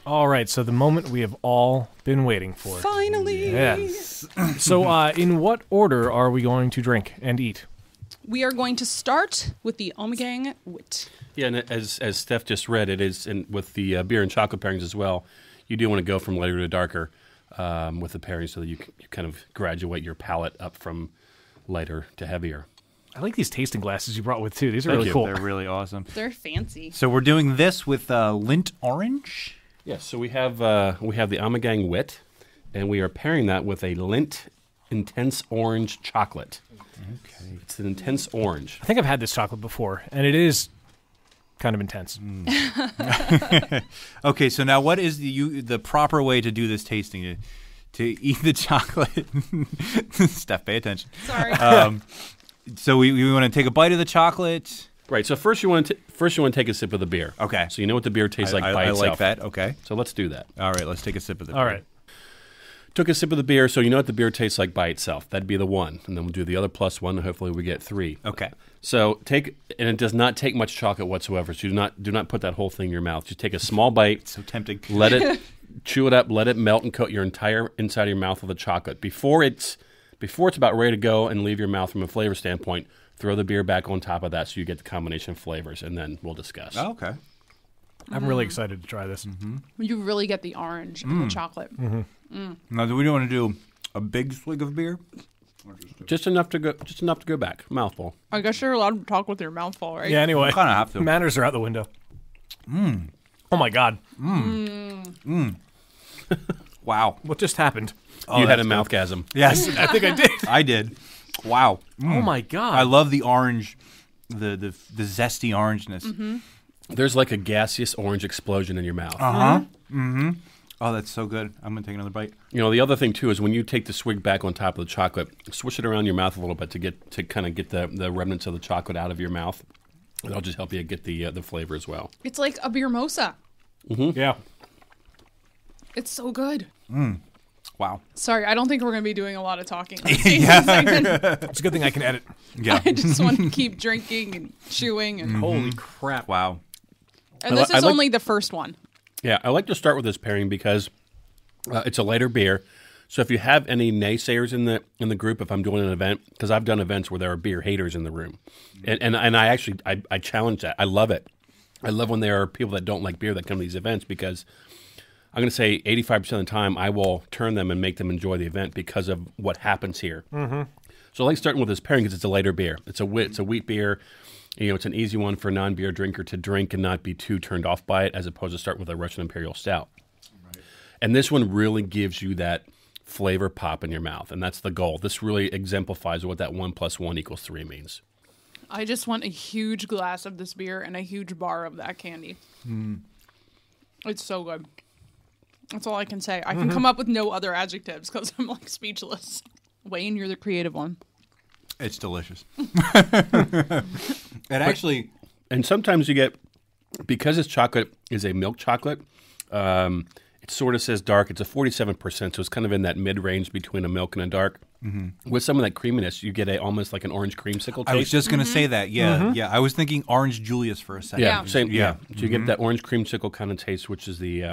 All right, so the moment we have all been waiting for. Finally. Yes. So in what order are we going to drink and eat? We are going to start with the Ommegang Wit. Yeah, and as Steph just read, it is with the beer and chocolate pairings as well. You do want to go from lighter to darker with the pairing so that you kind of graduate your palate up from lighter to heavier. I like these tasting glasses you brought with, too. These are Thank really you. cool. They're really awesome. They're fancy. So we're doing this with Lint Orange. Yes, so we have the Ommegang Wit, and we are pairing that with a Lindt Intense Orange Chocolate. Okay. It's an intense orange. I think I've had this chocolate before, and it is kind of intense. Okay, so now what is the proper way to do this tasting? To eat the chocolate? Steph, pay attention. Sorry. So we want to take a bite of the chocolate. Right, so first you want to take a sip of the beer. Okay. So you know what the beer tastes like by I itself. like that. Okay. So let's do that. All right, let's take a sip of the All beer. right. Took a sip of the beer, so you know what the beer tastes like by itself. That'd be the 1. And then we'll do the other +1, and hopefully we get 3. Okay. So and it does not take much chocolate whatsoever, so do not put that whole thing in your mouth. Just take a small bite. So tempting. Let it chew it up, let it melt and coat your entire inside of your mouth with the chocolate. Before it's about ready to go and leave your mouth from a flavor standpoint, throw the beer back on top of that so you get the combination of flavors, and then we'll discuss. Oh, okay. I'm really excited to try this. You really get the orange and the chocolate. Now, do we want to do a big swig of beer? Just enough to go back. Mouthful. I guess you're allowed to talk with your mouth full, right? Yeah, anyway. Kind of have to. Manners are out the window. Oh, my God. Wow. What just happened? You had a that's mouthgasm. Yes, I think I did. I did. Wow. Oh, my God. I love the orange, the zesty orangeness. There's like a gaseous orange explosion in your mouth. Oh, that's so good. I'm going to take another bite. You know, the other thing too is when you take the swig back on top of the chocolate, swish it around your mouth a little bit to kind of get the remnants of the chocolate out of your mouth. That'll just help you get the flavor as well. It's like a beer mosa. Yeah. It's so good. Wow. Sorry, I don't think we're going to be doing a lot of talking. On this segment. It's a good thing I can edit. Yeah. I just want to keep drinking and chewing. And, Holy crap. Wow. and this I is like- only the first one. Yeah, I like to start with this pairing because it's a lighter beer. So if you have any naysayers in the group, if I'm doing an event, because I've done events where there are beer haters in the room, and I actually I challenge that. I love it. I love when there are people that don't like beer that come to these events because I'm going to say 85% of the time I will turn them and make them enjoy the event because of what happens here. So I like starting with this pairing because it's a lighter beer. It's a wheat beer. You know, it's an easy one for a non-beer drinker to drink and not be too turned off by it, as opposed to start with a Russian Imperial Stout. Right. And this one really gives you that flavor pop in your mouth, and that's the goal. This really exemplifies what that 1 + 1 = 3 means. I just want a huge glass of this beer and a huge bar of that candy. It's so good. That's all I can say. I can come up with no other adjectives because I'm like speechless. Wayne, you're the creative one. It's delicious. It actually... And sometimes you get, because this chocolate is a milk chocolate, it sort of says dark. It's a 47%, so it's kind of in that mid-range between a milk and a dark. With some of that creaminess, you get almost like an orange creamsicle taste. I was just going to say that. Yeah, yeah. I was thinking Orange Julius for a second. Yeah, same. Yeah. So you get that orange creamsicle kind of taste, which is the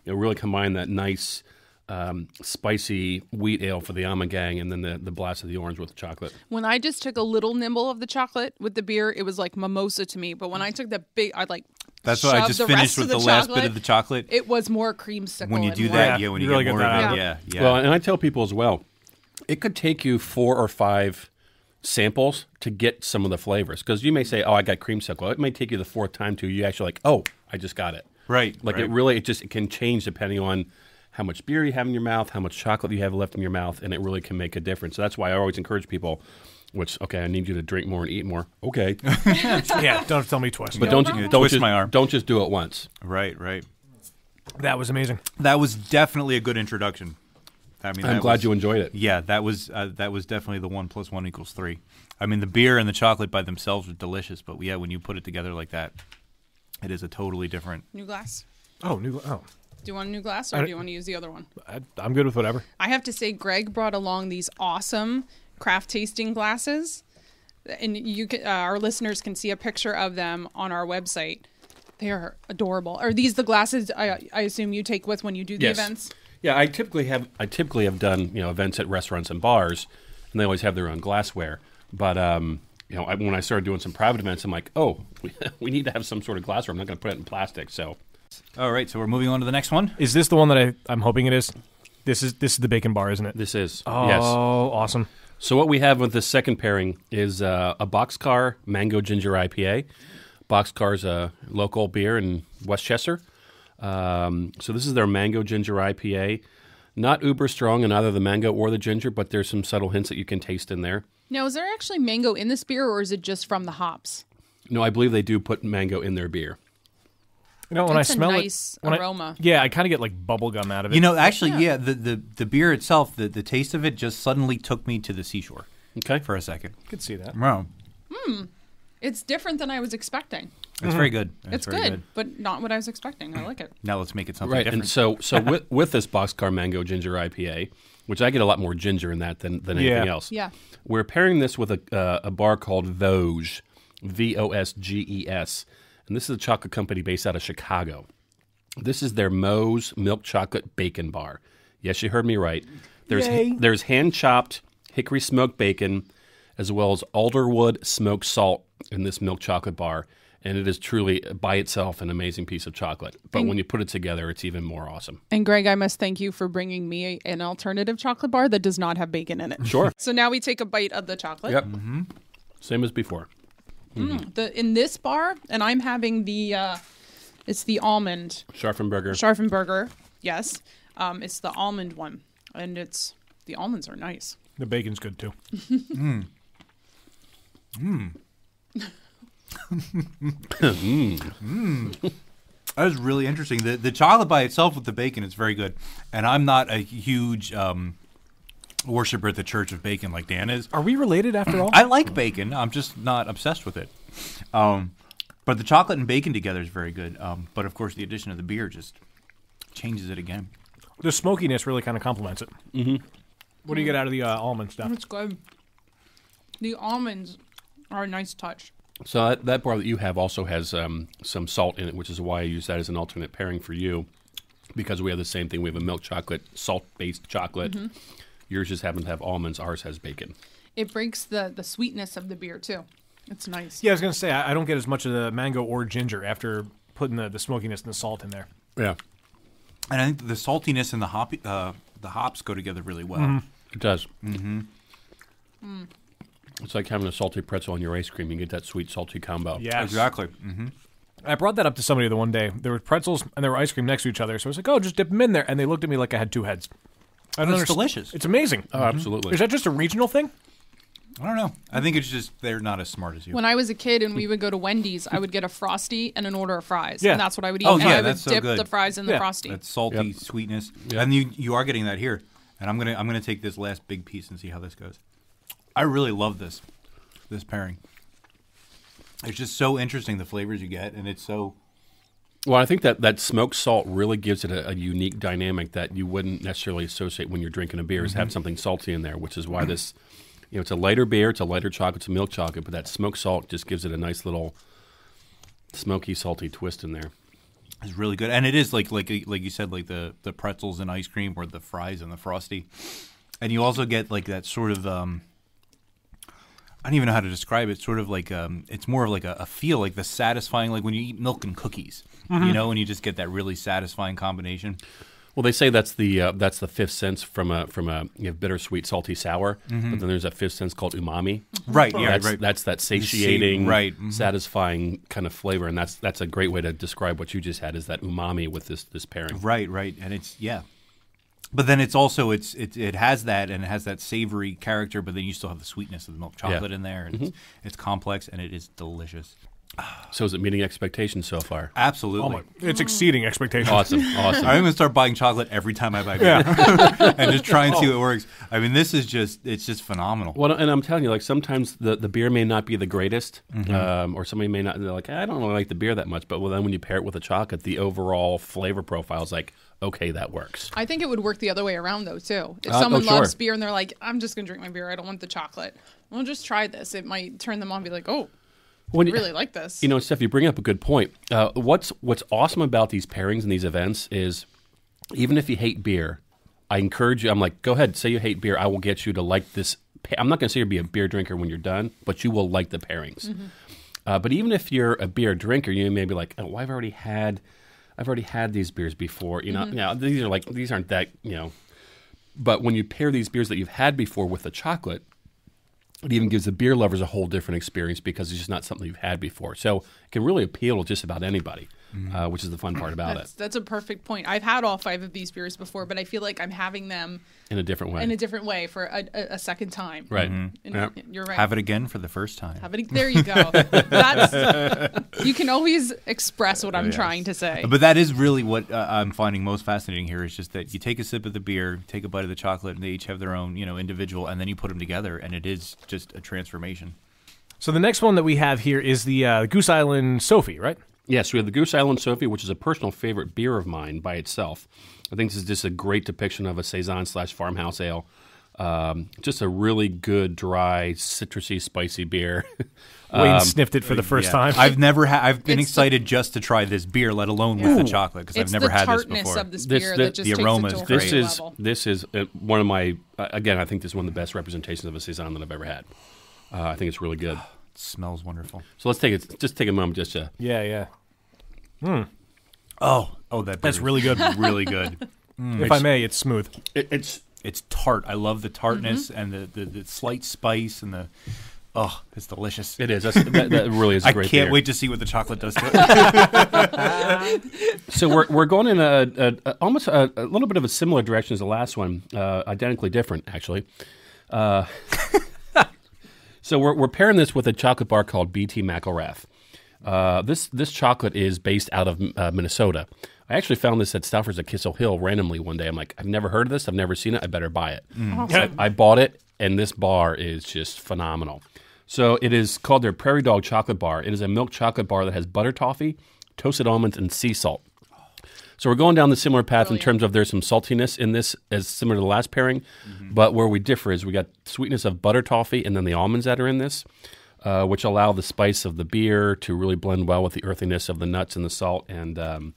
really combine that nice spicy wheat ale for the Ommegang, and then the blast of the orange with the chocolate. When I just took a little nibble of the chocolate with the beer, it was like mimosa to me. But when I took the big, I like That's what I shoved just the finished rest with of the the last bit chocolate. of the chocolate. It was more creamsicle. When you and do more- that, Yeah, when you you really get get more that of out. it, yeah. Well, and I tell people as well, it could take you 4 or 5 samples to get some of the flavors. Because you may say, oh, I got creamsicle. It may take you the 4th time to you actually like, oh, I just got it. Right. Like right. it can change depending on how much beer you have in your mouth, how much chocolate you have left in your mouth, and it really can make a difference. So that's why I always encourage people, I need you to drink more and eat more. Okay. Yeah, don't tell me twice. But Twist my arm. Don't just do it once. Right, right. That was amazing. That was definitely a good introduction. I mean, I'm glad you enjoyed it. Yeah, that was definitely the 1 + 1 = 3. I mean, the beer and the chocolate by themselves are delicious, but yeah, when you put it together like that, it is a totally different. New glass. Oh, Do you want a new glass, or do you want to use the other one? I'm good with whatever. I have to say, Greg brought along these awesome craft tasting glasses, and our listeners can see a picture of them on our website. They are adorable. Are these the glasses I assume you take with when you do the events? Yeah, I typically have done events at restaurants and bars, and they always have their own glassware. But when I started doing some private events, I'm like, oh, we need to have some sort of glassware. I'm not going to put it in plastic. So, all right, so we're moving on to the next one. Is this the one that I'm hoping it is? This is the bacon bar, isn't it? This is. Oh, yes. Awesome. So what we have with this second pairing is a Boxcar Mango Ginger IPA. Boxcar's a local beer in Westchester. So this is their Mango Ginger IPA. Not uber strong in either the mango or the ginger, but there's some subtle hints that you can taste in there. Now, is there actually mango in this beer, or is it just from the hops? No, I believe they do put mango in their beer. When It's I smell a nice aroma. I kind of get like bubble gum out of it. Actually, the beer itself, the taste of it just suddenly took me to the seashore. Okay. For a second. I could see that. Wow. It's different than I was expecting. It's very good. It's very good, but not what I was expecting. I like it. Now let's make it something Right, different. and so with this Boxcar Mango Ginger IPA, which I get a lot more ginger in that than anything else. Yeah. We're pairing this with a bar called Vosges, Vosges, and this is a chocolate company based out of Chicago. This is their Moe's Milk Chocolate Bacon Bar. Yes, you heard me right. There's hand-chopped hickory smoked bacon as well as alderwood smoked salt in this milk chocolate bar, and it is truly, by itself, an amazing piece of chocolate. But when you put it together, it's even more awesome. And Greg, I must thank you for bringing me an alternative chocolate bar that does not have bacon in it. Sure. So now we take a bite of the chocolate. Yep. Mm-hmm. Same as before. In this bar, and I'm having it's the almond. Scharfenberger. Yes. It's the almond one, and the almonds are nice. The bacon's good too. That was really interesting. The chocolate by itself with the bacon is very good. And I'm not a huge worshiper at the Church of Bacon like Dan is. Are we related after all? I like bacon. I'm just not obsessed with it. But the chocolate and bacon together is very good. But of course, the addition of the beer just changes it again. The smokiness really kind of complements it. Mm-hmm. What do you get out of the almond stuff? It's good. The almonds are a nice touch. So that bar that you have also has some salt in it, which is why I use that as an alternate pairing for you, because we have the same thing. We have a milk chocolate, salt-based chocolate. Mm-hmm. Yours just happens to have almonds. Ours has bacon. It breaks the sweetness of the beer, too. It's nice. Yeah, I was going to say, I don't get as much of the mango or ginger after putting the smokiness and the salt in there. Yeah. And I think the saltiness and the hops go together really well. Mm-hmm. It does. Mm-hmm. It's like having a salty pretzel on your ice cream. You get that sweet, salty combo. Yeah, exactly. Mm-hmm. I brought that up to somebody the one day. There were pretzels and there were ice cream next to each other. So I was like, oh, just dip them in there. And they looked at me like I had two heads. It's delicious. It's amazing. Oh, absolutely. Is that just a regional thing? I don't know. I think it's just they're not as smart as you. When I was a kid and we would go to Wendy's, I would get a Frosty and an order of fries. Yeah. And that's what I would eat. Oh, and yeah, I would that's so dip good. the fries in the Frosty. That salty sweetness. Yep. And you are getting that here. And I'm gonna take this last big piece and see how this goes. I really love this pairing. It's just so interesting, the flavors you get, and it's so... Well, I think that smoked salt really gives it a unique dynamic that you wouldn't necessarily associate when you're drinking a beer, is have something salty in there, which is why this, it's a lighter beer, it's a lighter chocolate, it's a milk chocolate, but that smoked salt just gives it a nice little smoky, salty twist in there. It's really good. And it is like you said, like the pretzels and ice cream or the fries and the Frosty. And you also get like that sort of... I don't even know how to describe it. Sort of like it's more of like a feel, like the satisfying, like when you eat milk and cookies, and you just get that really satisfying combination. Well, they say that's the fifth sense from a bittersweet, salty, sour. But then there's a fifth sense called umami. Right. Yeah. That's that satiating, right. satisfying kind of flavor, and that's a great way to describe what you just had. Is that umami with this pairing? Right. And it's But then it's also it has that, and it has that savory character, but then you still have the sweetness of the milk chocolate in there, and it's complex and it is delicious. So is it meeting expectations so far? Absolutely. It's exceeding expectations. Awesome. I'm going to start buying chocolate every time I buy beer and just try and see what works. I mean, it's just phenomenal. Well, and I'm telling you, like sometimes the beer may not be the greatest, or somebody may not, they're like, I don't really like the beer that much, but then when you pair it with a chocolate, the overall flavor profile is like, okay, that works. I think it would work the other way around, though, too. If someone loves beer and they're like, I'm just going to drink my beer, I don't want the chocolate. Well, just try this. It might turn them on and be like, oh, I really like this. You know, Steph, you bring up a good point. What's awesome about these pairings and these events is even if you hate beer, I encourage you, I'm like, go ahead, say you hate beer. I will get you to like this. I'm not going to say you'll be a beer drinker when you're done, but you will like the pairings. But even if you're a beer drinker, you may be like, oh, I've already had these beers before. You know, these aren't that, you know. But when you pair these beers that you've had before with the chocolate, it even gives the beer lovers a whole different experience because it's just not something you've had before. So it can really appeal to just about anybody, which is the fun part about it. That's a perfect point. I've had all 5 of these beers before, but I feel like I'm having them in a different way. For a second time. Right. You're right. Have it again for the first time. There you go. You can always express what I'm trying to say. But that is really what I'm finding most fascinating here is just that you take a sip of the beer, take a bite of the chocolate, and they each have their own, individual, and then you put them together, and it is just a transformation. So the next one that we have here is the Goose Island Sophie, right? Yes, we have the Goose Island Sophie, which is a personal favorite beer of mine by itself. I think this is just a great depiction of a Saison/farmhouse ale. Just a really good, dry, citrusy, spicy beer. Wayne sniffed it for the first time. I've been excited just to try this beer, let alone with the chocolate, because I've never had this before. It's the tartness of this beer that just the takes aroma it to a is whole great. level. This is one of my, again, I think this is one of the best representations of a Saison that I've ever had. I think it's really good. It smells wonderful. So let's take a moment just to... Yeah. Oh, that's really good. Really good. If I may, it's smooth. It's tart. I love the tartness and the slight spice and the... Oh, it's delicious. It is. That really is a great beer. I can't wait to see what the chocolate does to it. So we're going in almost a little bit of a similar direction as the last one, identically different, actually. So we're pairing this with a chocolate bar called BT McElrath. This chocolate is based out of Minnesota. I actually found this at Stouffer's at Kissel Hill randomly one day. I'm like, I've never heard of this. I've never seen it. I better buy it. So I bought it, and this bar is just phenomenal. So it is called their Prairie Dog Chocolate Bar. It is a milk chocolate bar that has butter toffee, toasted almonds, and sea salt. So we're going down the similar path in terms of there's some saltiness in this as similar to the last pairing, but where we differ is we got sweetness of butter toffee and then the almonds that are in this, which allow the spice of the beer to really blend well with the earthiness of the nuts and the salt. And on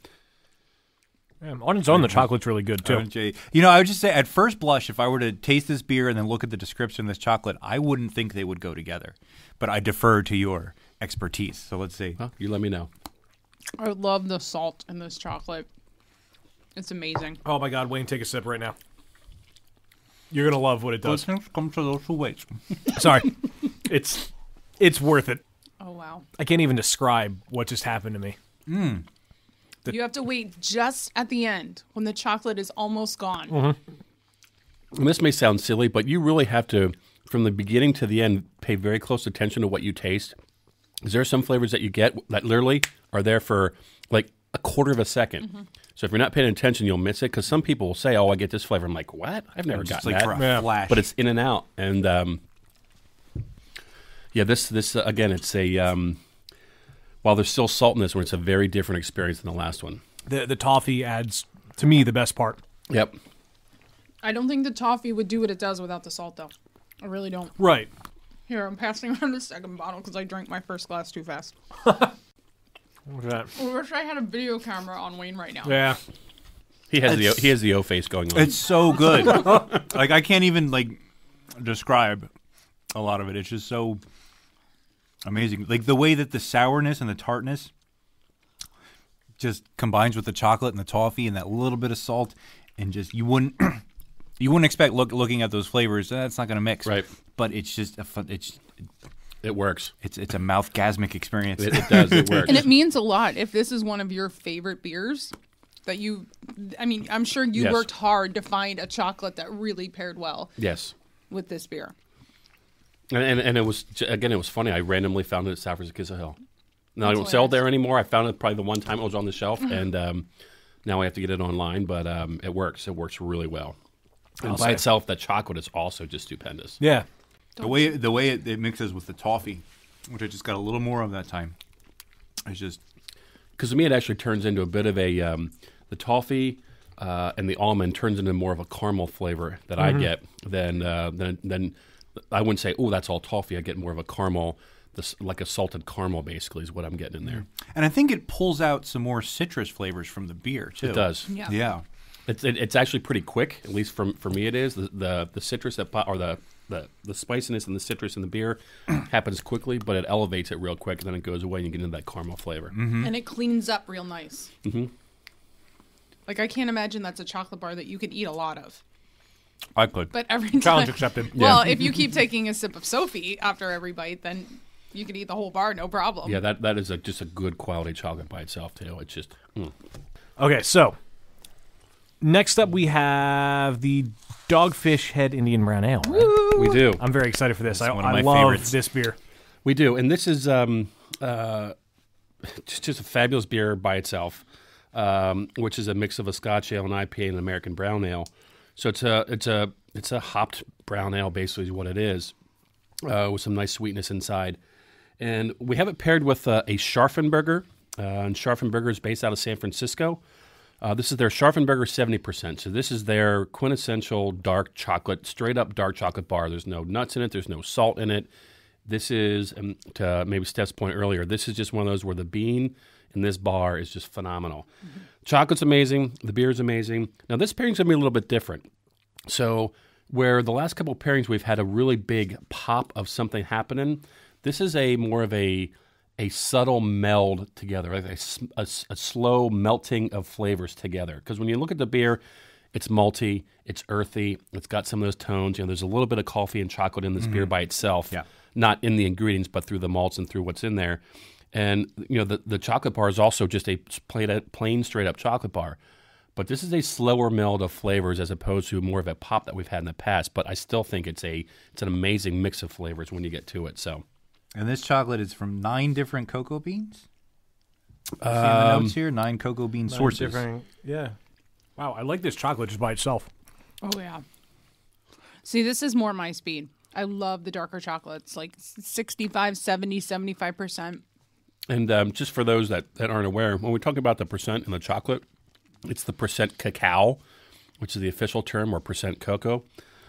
its own, the chocolate's really good, too. I would just say, at first blush, if I were to taste this beer and then look at the description of this chocolate, I wouldn't think they would go together. But I defer to your expertise. So let's see. Well, you let me know. I love the salt in this chocolate. It's amazing. Oh, my God. Wayne, take a sip right now. You're going to love what it does. Come to those who wait. Sorry. It's worth it. Oh, wow. I can't even describe what just happened to me. You have to wait just at the end when the chocolate is almost gone. And this may sound silly, but you really have to, from the beginning to the end, pay very close attention to what you taste. Is there some flavors that you get that literally are there for like a quarter of a second? So if you're not paying attention, you'll miss it. Because some people will say, "Oh, I get this flavor." I'm like, "What? I've never gotten that." For a flash. But it's in and out. And this again, it's a while there's still salt in this one, it's a very different experience than the last one. The toffee adds, to me, the best part. Yep. I don't think the toffee would do what it does without the salt, though. I really don't. Right. Here, I'm passing around the second bottle because I drank my first glass too fast. What's that? I wish I had a video camera on Wayne right now. Yeah. He has the O face going on. It's so good. Like, I can't even describe a lot of it. It's just so amazing. Like the way that the sourness and the tartness just combines with the chocolate and the toffee and that little bit of salt, and just you wouldn't expect looking at those flavors. It's not going to mix, right? But it's just it works. It's a mouth-gasmic experience. It does. It works. And it means a lot if this is one of your favorite beers. I'm sure you worked hard to find a chocolate that really paired well. Yes. With this beer. And it was, again, it was funny. I randomly found it at Stouffer's at Kissel Hill. Now I don't sell it there anymore. I found it probably the one time it was on the shelf, and now I have to get it online. But it works. It works really well. And by itself, that chocolate is also just stupendous. Yeah. The way it mixes with the toffee, which I just got a little more of that time, it's just because to me it actually turns into a bit of a the toffee and the almond turns into more of a caramel flavor that I get than I wouldn't say, oh, that's all toffee. I get more of a caramel, like a salted caramel basically is what I'm getting in there. And I think it pulls out some more citrus flavors from the beer too. It does. Yeah. It's actually pretty quick. At least for me, it is the citrus or the spiciness and the citrus in the beer happens quickly, but it elevates it real quick, and then it goes away, and you get into that caramel flavor. And it cleans up real nice. Like, I can't imagine that's a chocolate bar that you could eat a lot of. I could. But every time, Challenge accepted. Well, if you keep taking a sip of Sophie after every bite, then you can eat the whole bar, no problem. Yeah, that is just a good quality chocolate by itself too. It's just Okay, so next up we have the Dogfish Head Indian Brown Ale. Right? we do. I'm very excited for this. I one of my love favorites. this beer. We do, and this is just a fabulous beer by itself, which is a mix of a Scotch ale, an IPA, and an American brown ale. So it's a hopped brown ale, basically, is what it is, with some nice sweetness inside. And we have it paired with a Scharfenberger, and Scharfenberger is based out of San Francisco. This is their Scharfenberger 70%. So this is their quintessential dark chocolate, straight up dark chocolate bar. There's no nuts in it. There's no salt in it. This is, to maybe Steph's point earlier, this is just one of those where the bean in this bar is just phenomenal. Chocolate's amazing. The beer is amazing. Now this pairing's going to be a little bit different. So where the last couple of pairings we've had a really big pop of something happening, this is more of a subtle meld together, like a slow melting of flavors together. Because when you look at the beer, it's malty, it's earthy, it's got some of those tones. There's a little bit of coffee and chocolate in this beer by itself, not in the ingredients, but through the malts and through what's in there. And the chocolate bar is also just a plain straight up chocolate bar. But this is a slower meld of flavors as opposed to more of a pop that we've had in the past. But I still think it's an amazing mix of flavors when you get to it. So. And this chocolate is from 9 different cocoa beans? See in the notes here, 9 cocoa bean sources. Yeah. Wow, I like this chocolate just by itself. Oh, yeah. See, this is more my speed. I love the darker chocolates, like 65, 70, 75%. And just for those that aren't aware, when we talk about the percent in the chocolate, it's the percent cacao, which is the official term, or percent cocoa.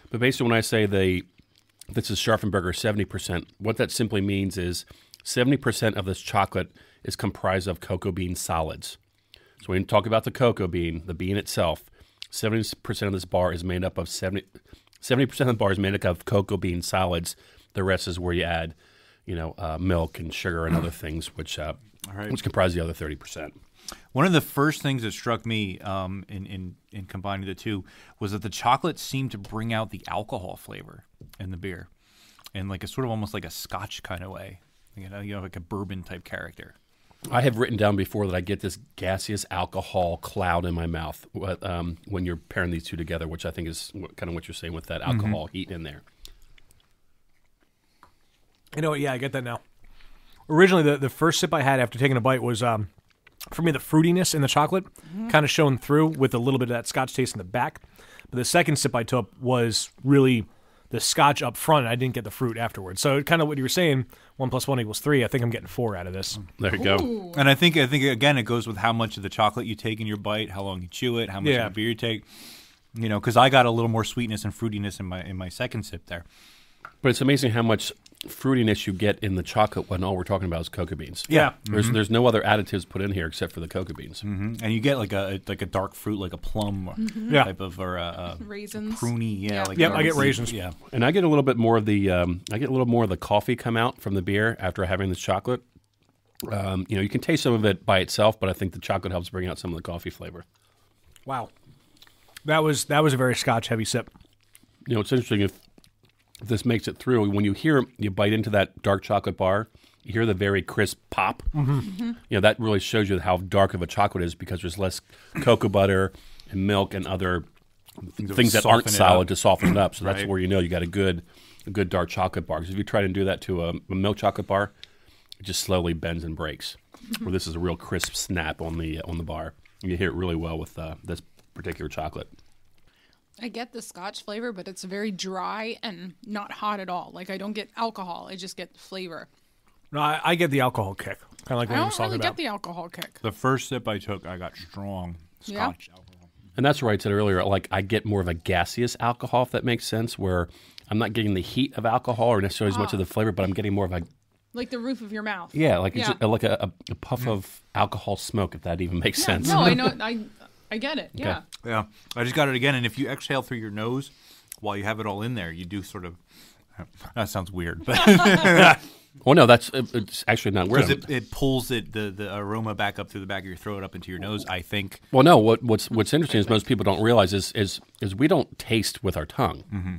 But basically when I say this is Scharfenberger 70%, what that simply means is 70% of this chocolate is comprised of cocoa bean solids. So when you talk about the cocoa bean, the bean itself, 70% of this bar is made up of 70% of the bar is made up of cocoa bean solids. The rest is where you add, milk and sugar and other things, which comprise the other 30%. One of the first things that struck me in combining the two was that the chocolate seemed to bring out the alcohol flavor in the beer, in like a sort of almost like a Scotch kind of way, like a bourbon type character. I have written down before that I get this gaseous alcohol cloud in my mouth when you're pairing these two together, which I think is kind of what you're saying with that alcohol heat in there. Yeah, I get that now. Originally, the first sip I had after taking a bite was, for me, the fruitiness in the chocolate kind of shown through with a little bit of that Scotch taste in the back. But the second sip I took was really the Scotch up front, and I didn't get the fruit afterwards. So kind of what you were saying, 1 + 1 = 3, I think I'm getting 4 out of this. There you go. Ooh. And I think again, it goes with how much of the chocolate you take in your bite, how long you chew it, how much of the beer you take. Because I got a little more sweetness and fruitiness in my second sip there. But it's amazing how much fruitiness you get in the chocolate when all we're talking about is cocoa beans. Yeah. There's no other additives put in here except for the cocoa beans. And you get like a dark fruit, like a plum type of, or raisins, pruny. Yeah, like I get raisins. Yeah, and I get a little bit more of the coffee come out from the beer after having this chocolate. You can taste some of it by itself, but I think the chocolate helps bring out some of the coffee flavor. Wow, that was a very Scotch heavy sip. It's interesting if this makes it through. When you bite into that dark chocolate bar, you hear the very crisp pop. That really shows you how dark of a chocolate is because there's less cocoa butter and milk and other things that aren't solid to soften it up. So that's where you got a good dark chocolate bar. Because if you try to do that to a milk chocolate bar, it just slowly bends and breaks. Where this is a real crisp snap on the bar. You hear it really well with this particular chocolate. I get the Scotch flavor, but it's very dry and not hot at all. Like I don't get alcohol; I just get flavor. No, I get the alcohol kick. Kind of like what I I don't was talking really about. get the alcohol kick. The first sip I took, I got strong Scotch alcohol. And that's where I said earlier, like I get more of a gaseous alcohol, if that makes sense, where I'm not getting the heat of alcohol or necessarily as much of the flavor, but I'm getting more of a Like the roof of your mouth. it's just like a puff of alcohol smoke, if that even makes sense. No, I know. I get it. Yeah. Yeah, I just got it again. And if you exhale through your nose while you have it all in there, you do sort of. That sounds weird, but Well, no, it's actually not weird. because it pulls the aroma back up through the back of your throat up into your nose. I think. Well, no. What's interesting is most people don't realize is we don't taste with our tongue. Mm-hmm.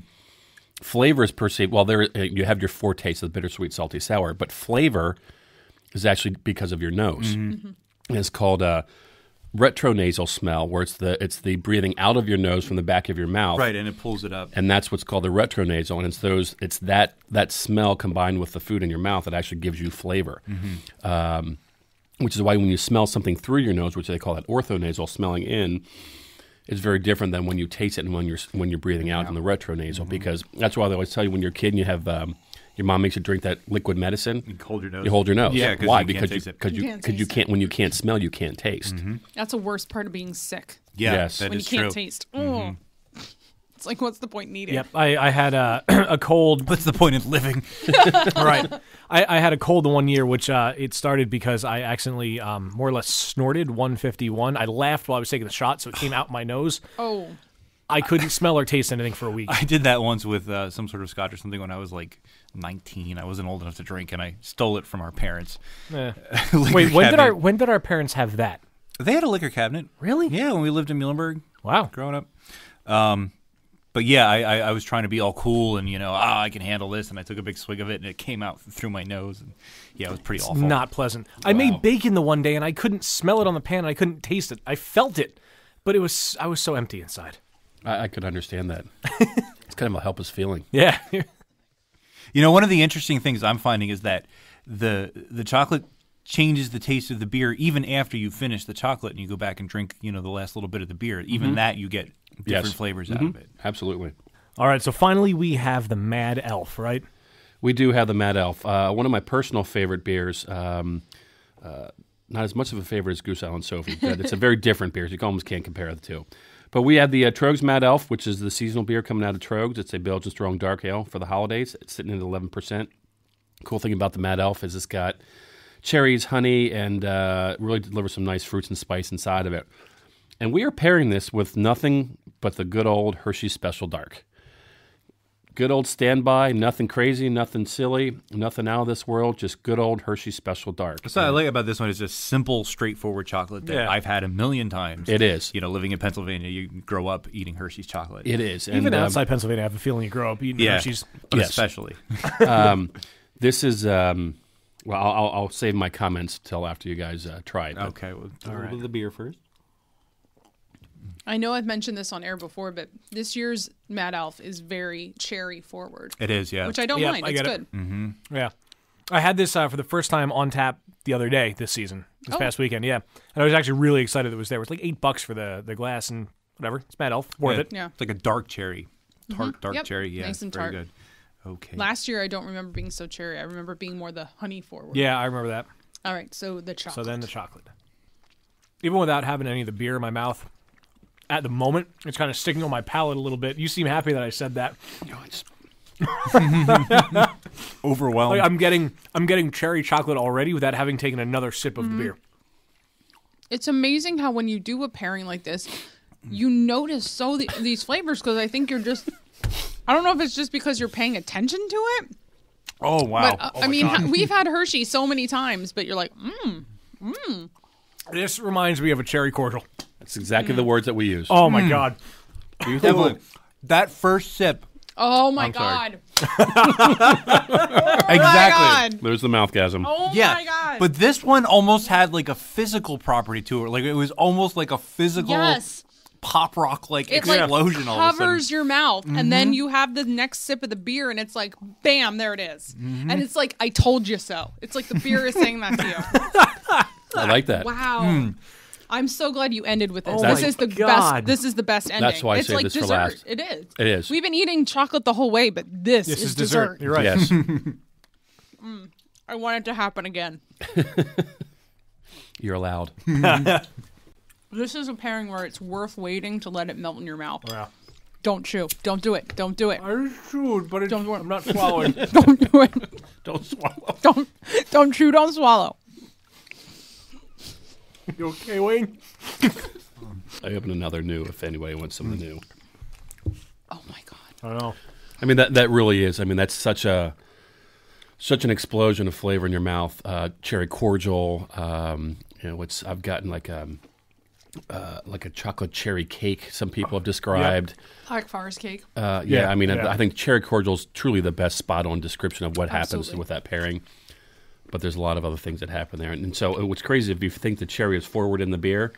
Flavor is perceived. Well, you have your four tastes of bitter, sweet, salty, sour, but flavor is actually because of your nose. Mm-hmm. And it's called a retronasal smell, where it's the breathing out of your nose from the back of your mouth, Right, and it pulls it up. and that's what's called the retronasal, and it's that smell combined with the food in your mouth that actually gives you flavor. Mm-hmm. Which is why when you smell something through your nose, which they call that orthonasal, smelling in, it's very different than when you taste it and when you're breathing out in the retronasal. Because that's why they always tell you when you're a kid and you have your mom makes you drink that liquid medicine. You hold your nose. You hold your nose. Yeah, why? you can't Because taste it. you can't when you can't smell, you can't taste. Mm-hmm. That's the worst part of being sick. Yeah, Yes. that when is you can't true. taste. Oh. It's like, what's the point in eating? Yep, I had a cold. What's the point of living? Right. I had a cold the one year, which it started because I accidentally more or less snorted 151. I laughed while I was taking the shot, so it came out my nose. Oh. I couldn't smell or taste anything for a week. I did that once with some sort of scotch or something when I was like 19. I wasn't old enough to drink, and I stole it from our parents. Eh. Liquor Wait, cabinet. when did our parents have that? They had a liquor cabinet. Really? Yeah, when we lived in Muhlenberg. Wow. Growing up. But yeah, I was trying to be all cool and, I can handle this. And I took a big swig of it and it came out through my nose. And yeah, it was pretty awful. Not pleasant. I made bacon the one day and I couldn't smell it on the pan and I couldn't taste it. I felt it, but I was so empty inside. I could understand that. It's kind of a helpless feeling. Yeah. One of the interesting things I'm finding is that the chocolate changes the taste of the beer even after you finish the chocolate and you go back and drink, the last little bit of the beer. Even that you get different flavors out of it. Absolutely. All right, so finally we have the Mad Elf, right? We do have the Mad Elf. One of my personal favorite beers. Not as much of a favorite as Goose Island Sophie, but it's a very different beer. You almost can't compare the two. But we have the Trogs Mad Elf, which is the seasonal beer coming out of Trogs. It's a Belgian strong dark ale for the holidays. It's sitting at 11%. Cool thing about the Mad Elf is it's got cherries, honey, and really delivers some nice fruits and spice inside of it. And we are pairing this with nothing but the good old Hershey Special Dark. Good old standby, nothing crazy, nothing silly, nothing out of this world, just good old Hershey Special Dark. That's what I like about this one is just simple, straightforward chocolate that Yeah. I've had a million times. It is. Living in Pennsylvania, you grow up eating Hershey's chocolate. It is. Even and, outside Pennsylvania, I have a feeling you grow up eating Hershey's. but Yes. especially. This is, I'll save my comments till after you guys try it. but- Okay, well, a little bit of the beer first. I know I've mentioned this on air before, but this year's Mad Elf is very cherry forward, It is, yeah. which I don't Yep, mind. I It's get it. good. Yeah. I had this for the first time on tap the other day this season, this Oh. past weekend, yeah. And I was actually really excited that it was there. It was like $8 for the glass and whatever. It's Mad Elf. Worth it. Yeah. It's like a dark cherry. Dark Yep. cherry, yeah. Nice and very tart. good. Okay. Last year, I don't remember being so cherry. I remember being more the honey forward. Yeah, I remember that. All right, so the chocolate. So then the chocolate. Even without having any of the beer in my mouth, at the moment, it's kind of sticking on my palate a little bit. You seem happy that I said that. Overwhelmed. Like, I'm getting cherry chocolate already without having taken another sip of the beer. It's amazing how when you do a pairing like this, you notice these flavors because I think you're just. I don't know if it's just because you're paying attention to it. oh, wow. But I mean, we've had Hershey so many times, but you're like, This reminds me of a cherry cordial. That's exactly the words that we use. Oh my God. That first sip. oh my I'm sorry. God, Exactly. God. There's the mouthgasm. Oh Yeah, my God. but this one almost had like a physical property to it. Like it was almost like a physical Yes. pop rock like It explosion. like all of a sudden. covers your mouth, and then you have the next sip of the beer, and it's like, bam, there it is. And it's like, I told you so. It's like the beer is saying that to you. I like that. Wow. I'm so glad you ended with this. Oh This my is the God. best. This is the best ending. That's why I it's saved like this for dessert. last. It is. It is. We've been eating chocolate the whole way, but this is dessert. You're right. Yes. I want it to happen again. You're allowed. This is a pairing where it's worth waiting to let it melt in your mouth. Yeah. Don't chew. Don't do it. Don't do it. I should, but Don't do it. I'm not swallowing. Don't do it. Don't swallow. Don't chew. Don't swallow. You okay, Wayne? I opened another new if anybody wants some of the new. Oh my God. I don't know. I mean, that really is. I mean, that's such an explosion of flavor in your mouth. Cherry cordial. I've gotten like a chocolate cherry cake. Some people have described. Like forest cake. Yeah, I mean, yeah. I think cherry cordial is truly the best spot-on description of what happens Absolutely. with that pairing. But there's a lot of other things that happen there. And so what's crazy, if you think the cherry is forward in the beer,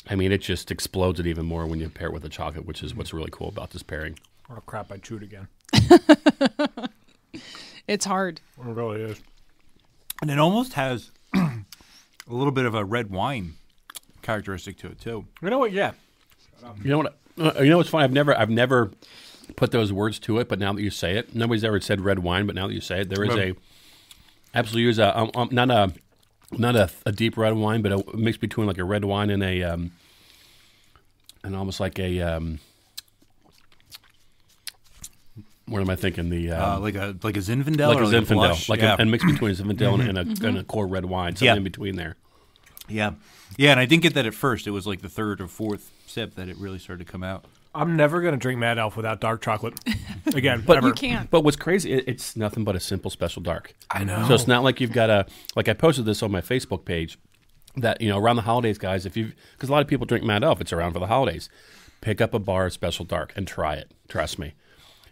I mean, it just explodes it even more when you pair it with the chocolate, which is what's really cool about this pairing. Oh, crap, I chewed again. It's hard. It really is. And it almost has a little bit of a red wine characteristic to it too. You know what? Yeah. You know what? You know what's funny? I've never put those words to it, but now that you say it, nobody's ever said red wine. But now that you say it, there is absolutely not a deep red wine, but a mix between like a red wine and and almost like a what am I thinking? Like a Zinfandel, like or a Zinfandel, blush? a mix between a Zinfandel and a core red wine, something in between there. Yeah, and I didn't get that at first. It was like the third or fourth sip that it really started to come out. I'm never going to drink Mad Elf without dark chocolate. Again, But ever. You can't. But what's crazy, it's nothing but a simple special dark. I know. So it's not like you've got like I posted this on my Facebook page that, around the holidays, guys, because a lot of people drink Mad Elf, it's around for the holidays. Pick up a bar of special dark and try it. Trust me.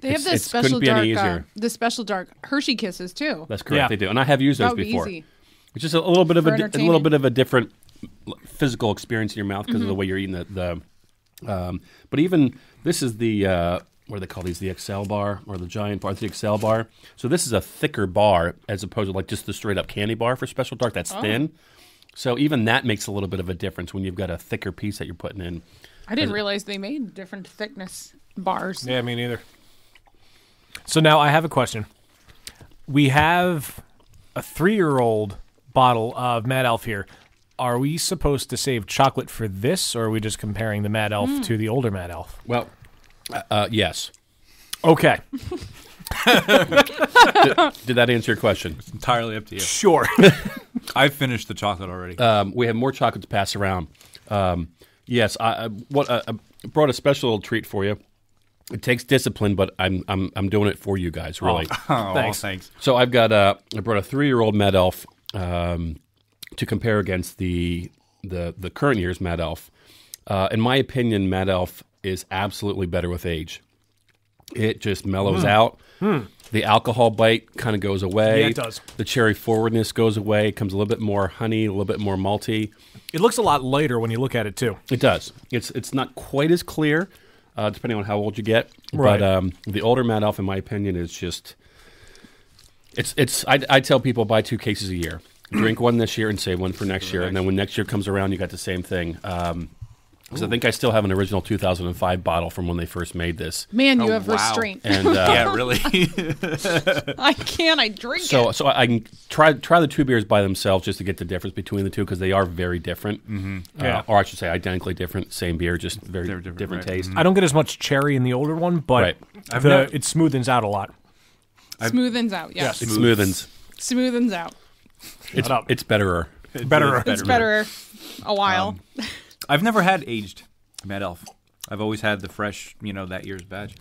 They have this couldn't special be any dark, easier. the special dark Hershey Kisses too. That's correct. Yeah. They do, and I have used That those would be before. easy. It's just a little bit of For a little entertaining. bit of a different physical experience in your mouth because of the way you're eating the but even this is the what do they call these? The XL bar or the giant bar? It's the XL bar. So this is a thicker bar as opposed to like just the straight up candy bar for special dark. That's thin. So even that makes a little bit of a difference when you've got a thicker piece that you're putting in. I didn't realize they made different thickness bars. Yeah, me neither. So now I have a question. We have a 3-year-old bottle of Mad Elf here. Are we supposed to save chocolate for this, or are we just comparing the Mad Elf to the older Mad Elf? Well, yes. Okay. Did that answer your question? It's entirely up to you. Sure. I've finished the chocolate already. We have more chocolate to pass around. Yes, I brought a special little treat for you. It takes discipline, but I'm doing it for you guys, really. Thanks. So I've got I brought a 3-year-old Mad Elf to compare against the current year's Mad Elf. In my opinion, Mad Elf is absolutely better with age. It just mellows out. The alcohol bite kind of goes away. Yeah, it does. The cherry forwardness goes away. It comes a little bit more honey, a little bit more malty. It looks a lot lighter when you look at it, too. It does. It's not quite as clear, depending on how old you get. Right. But the older Mad Elf, in my opinion, is just I tell people buy 2 cases a year. Drink one this year and save one for next year, and then when next year comes around, you got the same thing. Because I think I still have an original 2005 bottle from when they first made this. Man, you Oh, have wow. restraint. And Yeah, really. I can't. I drink so it. I can try the 2 beers by themselves just to get the difference between the two because they are very different. Yeah. Or I should say identically different. Same beer, just very They're different, different, right. taste. I don't get as much cherry in the older one, but Right. it smoothens out a lot. Smoothens out. Yeah. It smoothens. Smoothens out. It's betterer. Better. It's better a while. I've never had aged Mad Elf. I've always had the fresh, that year's batch.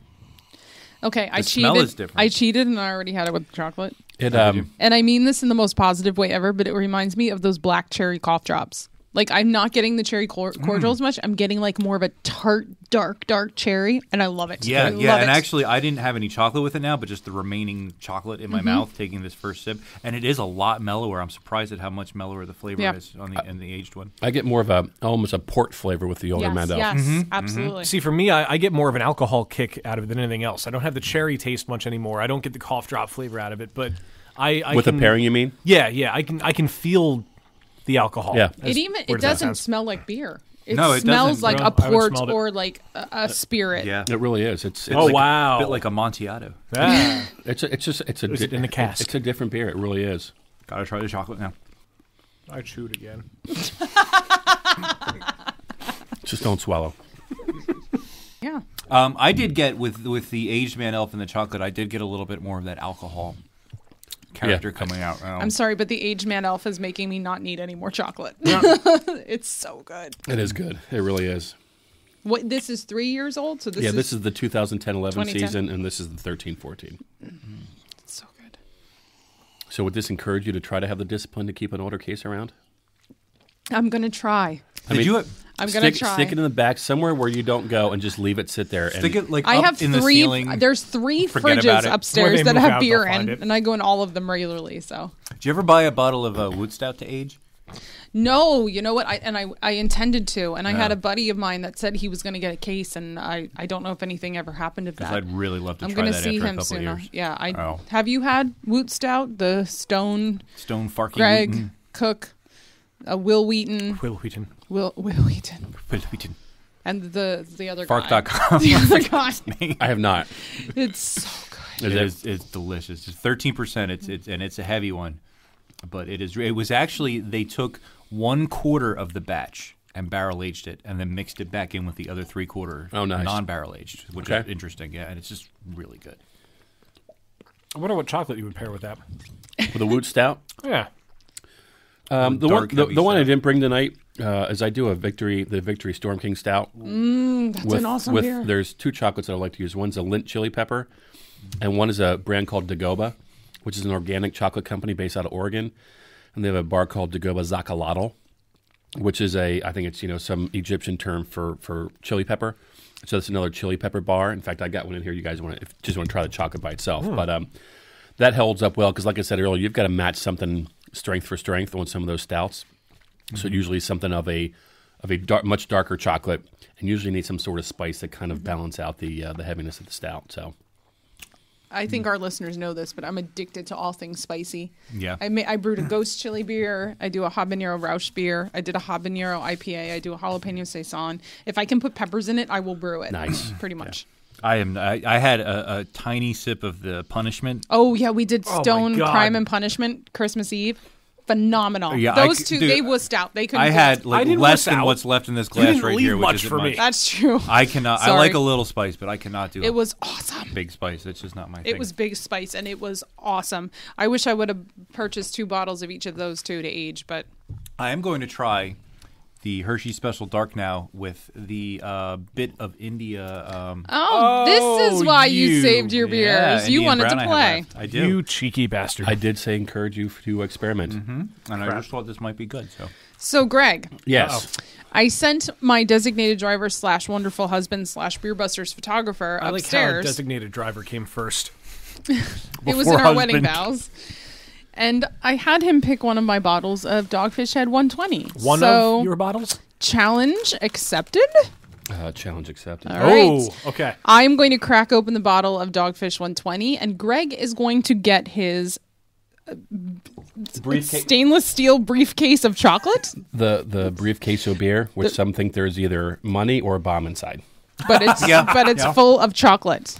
Okay, I The smell cheated. is different. I cheated and I already had it with chocolate. It And I mean this in the most positive way ever, but it reminds me of those black cherry cough drops. Like I'm not getting the cherry cordial as much. I'm getting like more of a tart, dark cherry, and I love it. Yeah, I and love it. actually, I didn't have any chocolate with it now, but just the remaining chocolate in my mouth, taking this first sip, and it is a lot mellower. I'm surprised at how much mellower the flavor is on in the aged one. I get more of almost a port flavor with the older Mandel. Yes, absolutely. See, for me, I get more of an alcohol kick out of it than anything else. I don't have the cherry taste much anymore. I don't get the cough drop flavor out of it, but I With can, the pairing, you mean? Yeah, I can feel the alcohol. Yeah. It doesn't smell like beer. It No, it smells doesn't. like No, a I haven't port smelled it. or like a spirit. Yeah. It really is. It's Oh, like, wow. A bit like Amontillado. Ah. It's a Is it in a cask? It's a different beer. It really is. Gotta try the chocolate now. I chewed again. Just don't swallow. Yeah. I did get with the aged man elf and the chocolate. I did get a little bit more of that alcohol character coming out. I'm sorry, but the aged man elf is making me not need any more chocolate. It's so good. It is good. It really is. What? This is 3 years old, so This is the 2010-11 2010. season, and this is the 13-14. It's so good. So would this encourage you to try to have the discipline to keep an older case around? I'm gonna try. Did you I'm gonna try. Stick it in the back somewhere where you don't go, and just leave it sit there. stick it like I up have in the three. ceiling? There's 3 Forget about fridges it. When upstairs they that move have out, beer they'll find in, it. and I go in all of them regularly. So Did you ever buy a bottle of Wood Stout to age? no, you know what? I intended to, and I had a buddy of mine that said he was going to get a case, and I don't know if anything ever happened of Because that. I'd really love to I'm try gonna that see after a him couple soon. of years. Yeah, have you had Woot Stout, the Stone Stone Farky Greg Wheaton. Cook, Will Wheaton, Will Wheaton. Will Wheaton, Will Wheaton. and the other guy. Fark.com. The other guy. I have not. It's so good. It's delicious. It's 13%. It's a heavy one, but it is. It was actually they took 1/4 of the batch and barrel aged it, and then mixed it back in with the other 3/4. Oh, nice. Non-barrel aged, which Okay. is interesting. Yeah, and it's just really good. I wonder what chocolate you would pair with that. With a Woot Stout. Yeah. The Dark, one heavy I stout. didn't bring tonight is I do the Victory Storm King Stout. That's an awesome beer. There's 2 chocolates that I like to use. One's a Lindt chili pepper, and one is a brand called Dagoba, which is an organic chocolate company based out of Oregon. And they have a bar called Dagoba Zacalotl, which is I think it's some Egyptian term for chili pepper. So that's another chili pepper bar. In fact, I got one in here. You guys just want to try the chocolate by itself, but that holds up well because, like I said earlier, you've got to match something strength for strength on some of those stouts. So usually something of a much darker chocolate, and usually need some sort of spice to kind of balance out the heaviness of the stout. So I think our listeners know this, but I'm addicted to all things spicy. Yeah. I brewed a ghost chili beer. I do a habanero Rausch beer. I did a habanero IPA. I do a jalapeno saison. If I can put peppers in it, I will brew it. Nice. Pretty much. I had a tiny sip of the Punishment. Oh, yeah, we did my Stone God. Crime and Punishment Christmas Eve. Phenomenal. Yeah, Those two, dude, they wussed out. They couldn't I do had it. I like didn't less wuss than out. what's left in this You glass didn't right leave here, which much isn't for me. much. That's true. I cannot. I Sorry. like a little spice, but I cannot do It was awesome. big spice. It's just not my thing. It was big spice, and it was awesome. I wish I would have purchased 2 bottles of each of those 2 to age, but I am going to try the Hershey Special Dark now with the bit of India. this is why you you. saved your yeah, beers. You Indian wanted brown to I have play. left. I do. You cheeky bastard. I did say encourage you to experiment. And I just thought this might be good. So So, Greg, Yes. I sent my designated driver / wonderful husband / beer busters photographer I like how upstairs. designated driver came first. It was in our Before wedding husband. vows. And I had him pick one of my bottles of Dogfish Head 120. One so, of your bottles? challenge accepted. Challenge accepted. All right. Oh, okay. I'm going to crack open the bottle of Dogfish 120, and Greg is going to get his stainless steel briefcase of chocolate, The briefcase of beer, which some think there's either money or a bomb inside. but it's full of chocolate.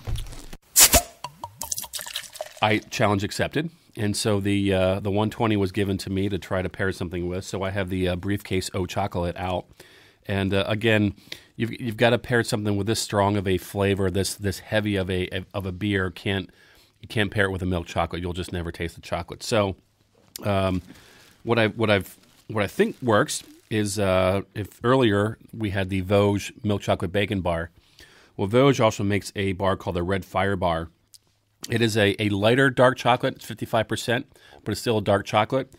I challenge accepted, and so the 120 was given to me to try to pair something with. So I have the briefcase O chocolate out, and again, you've got to pair something with this strong of a flavor, this heavy of a beer. You can't pair it with a milk chocolate. You'll just never taste the chocolate. So, what I think works is if earlier we had the Vosges milk chocolate bacon bar. Well, Vosges also makes a bar called the Red Fire bar. It is a lighter dark chocolate. It's 55%, but it's still a dark chocolate.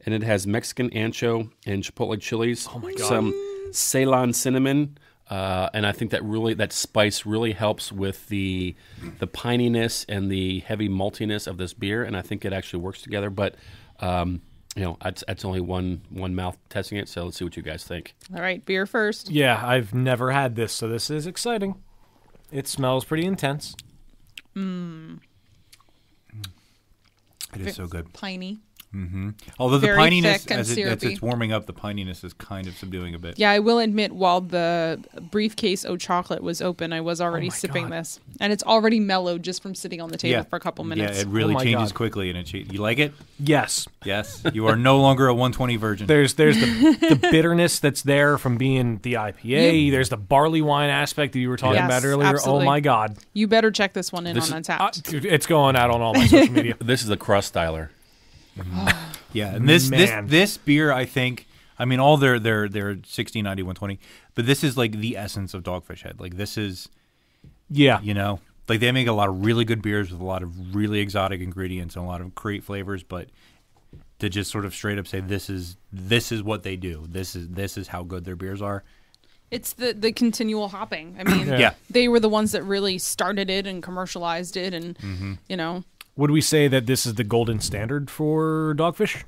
and it has Mexican ancho and chipotle chilies. Oh my God. Some Ceylon cinnamon, and I think that spice really helps with the pininess and the heavy maltiness of this beer, and I think it actually works together. But that's only one mouth testing it, so let's see what you guys think. All right, beer first. Yeah, I've never had this, so this is exciting. It smells pretty intense. It is so good. Piney. Although the Very pininess, thick and as syrupy. it's warming up, the pininess is kind of subduing a bit. Yeah, I will admit, while the briefcase of chocolate was open, I was already my sipping God. this. And it's already mellowed just from sitting on the table for a couple minutes. Yeah, it really Oh my changes God. quickly, and you like it? Yes. Yes. You are no longer a 120 virgin. There's the bitterness that's there from being the IPA. There's the barley wine aspect that you were talking Yes, about earlier. absolutely. Oh my God. You better check this one in This on is- Untapped. Dude, it's going out on all my social media. This is the crust styler. Yeah, and this Man. this beer, I think, I mean, all their 60, 90, 120, but this is like the essence of Dogfish Head. Like this is, Yeah. like they make a lot of really good beers with a lot of really exotic ingredients and a lot of great flavors, but to just sort of straight up say this is what they do. This is how good their beers are. It's the continual hopping. I mean, Yeah. they were the ones that really started it and commercialized it, and Would we say that this is the golden standard for Dogfish?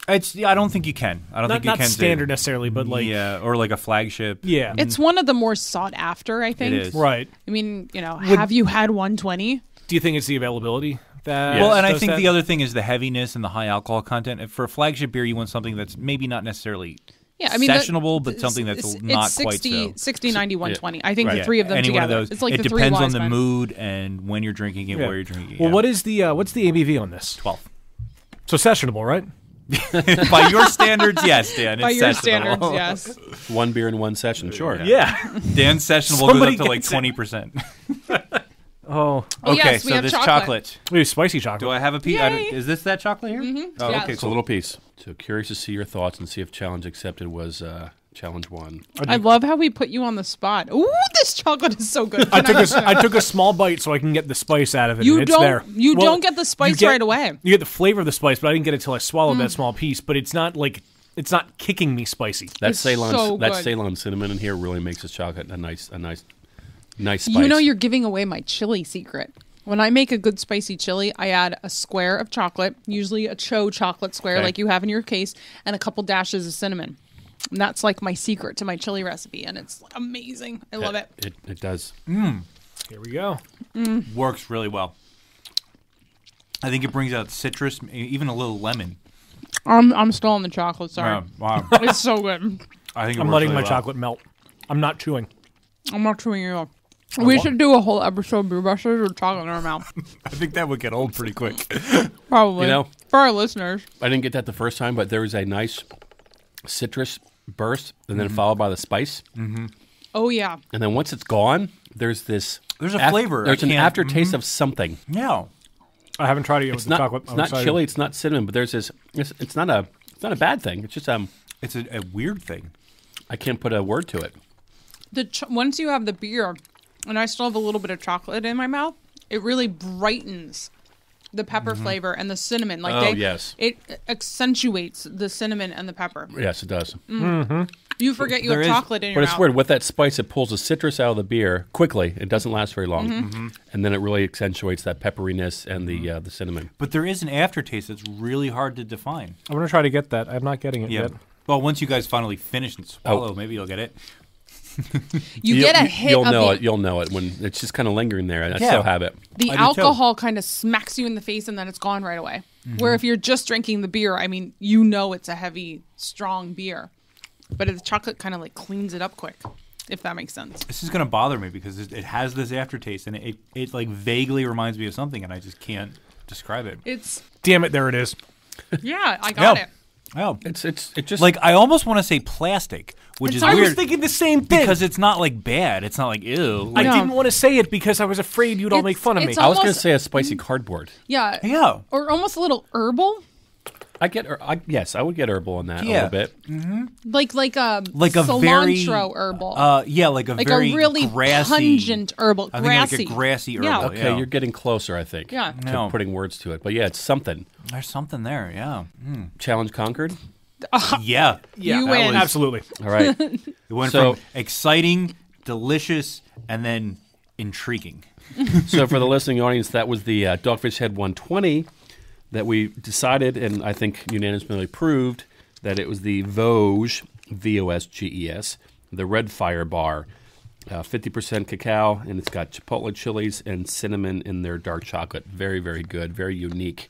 I don't think you can. I don't think you Not can standard say, necessarily, but like or like a flagship. yeah. it's one of the more sought after. I think. It is. Right. I mean, have you had 120? Do you think it's the availability that Well, and I does think that? the other thing is the heaviness and the high alcohol content. If for a flagship beer, you want something that's maybe not necessarily Yeah, I mean, sessionable, but something that's not it's quite 60, so. 60, 90, 120. I think Right. the three of them Any together. one of those. It's like it the three depends on wise the men. mood and when you're drinking it, Yeah. where you're drinking it. Well, yeah. what is the what's the ABV on this? 12? So sessionable, right? By your standards, yes, Dan. By it's your sessionable. standards, yes. One beer in one session, sure. Yeah. Dan's sessionable Somebody goes up to like gets it. 20%. Oh, Oh, Okay, yes, we so have this chocolate. we have spicy chocolate. Do I have a piece? Yay. Is this that chocolate here? Oh, Yes. okay, It's a cool. little piece. So curious to see your thoughts and see if challenge accepted was challenge one. I love how we put you on the spot. Ooh, this chocolate is so good. I took a small bite so I can get the spice out of it. You and it's don't- there. you Well, don't get the spice you right away. You get the flavor of the spice, but I didn't get it till I swallowed that small piece. But it's not kicking me spicy. That It's Ceylon so that good. Ceylon cinnamon in here really makes this chocolate a nice spice. You're giving away my chili secret. When I make a good spicy chili, I add a square of chocolate, usually a Cho chocolate square Okay. like you have in your case, and a couple dashes of cinnamon. And that's like my secret to my chili recipe, and it's amazing. I love it. It does. Here we go. Works really well. I think it brings out citrus, even a little lemon. I'm still on the chocolate. Sorry, Wow. it's so good. I think it I'm works letting really my well. chocolate melt. I'm not chewing. I'm not chewing you up. We should do a whole episode of Beer Busters with chocolate in our mouth. I think that would get old pretty quick. Probably. You know- for our listeners. I didn't get that the first time, but there was a nice citrus burst, and then followed by the spice. Oh yeah. And then once it's gone, there's this. There's a flavor. There's I an can't- aftertaste of something. Yeah. I haven't tried it yet It's with the not. chocolate. It's I'm not excited. chili. It's not cinnamon. But there's this. It's not a. It's not a bad thing. It's just It's a weird thing. I can't put a word to it. Once you have the beer, and I still have a little bit of chocolate in my mouth, it really brightens the pepper flavor and the cinnamon. Like Oh, yes. it accentuates the cinnamon and the pepper. Yes, it does. You forget you There have is- chocolate in your But it's mouth. weird. With that spice, it pulls the citrus out of the beer quickly. It doesn't last very long, and then it really accentuates that pepperiness and the cinnamon. But there is an aftertaste that's really hard to define. I'm gonna try to get that. I'm not getting it yet. Well, once you guys finally finish and swallow, maybe you'll get it. You get a hit You'll of know the, it. You'll know it when it's just kind of lingering there. I Yeah. still have it. the I do too. alcohol kind of smacks you in the face and then it's gone right away. Where if you're just drinking the beer, I mean, you know it's a heavy, strong beer. But the chocolate kind of like cleans it up quick, if that makes sense. This is going to bother me because it has this aftertaste, and it like vaguely reminds me of something, and I just can't describe it. It's, Damn it! There it is. yeah, I got it. Oh, It just like I almost want to say plastic, which is I weird was thinking the same thing because it's not like bad. It's not like ew. I Like, No. didn't want to say it because I was afraid you'd all It's- make fun of me. it's I was going to almost- say a spicy cardboard. Yeah. yeah. Or almost a little herbal. Yes, I would get herbal on that a Yeah. little bit. Like a very cilantro herbal. yeah, like a like very a really grassy, pungent herbal. I think Grassy. like a grassy herbal. Yeah. Okay, you're getting closer, I think. Yeah. To No. putting words to it. But yeah, it's something. There's something there. Yeah. Challenge conquered. Yeah. You that win. was- Absolutely. All right. It went So- from exciting, delicious, and then intriguing. So for the listening audience, that was the Dogfish Head 120 that we decided, and I think unanimously proved, that it was the Vosges, Vosges, the Red Fire Bar. 50% cacao, and it's got chipotle chilies and cinnamon in their dark chocolate. Very, very good. Very unique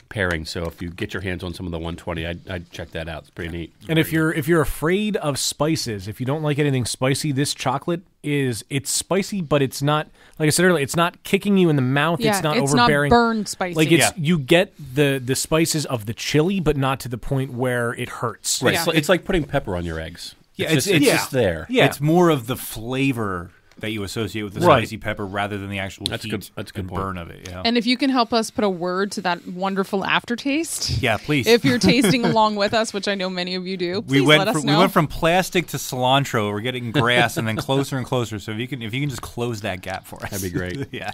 pairing. So if you get your hands on some of the 120, I'd check that out. It's pretty neat. And if you're afraid of spices, if you don't like anything spicy, this chocolate it's spicy, but it's not, like I said earlier, it's not kicking you in the mouth. Yeah, it's not it's overbearing. not burned spicy. Like it's Yeah. you get the spices of the chili, but not to the point where it hurts. Right. Yeah. So it's like putting pepper on your eggs. Yeah, it's just there. Yeah. It's more of the flavor that you associate with the Right. spicy pepper rather than the actual That's a heat good- that's a good and point. burn of it. Yeah. And if you can help us put a word to that wonderful aftertaste, Yeah, please. if you're tasting along with us, which I know many of you do, please we went let us from, know. we went from plastic to cilantro. We're getting grass and then closer and closer. So if you can just close that gap for us, That'd be great. yeah.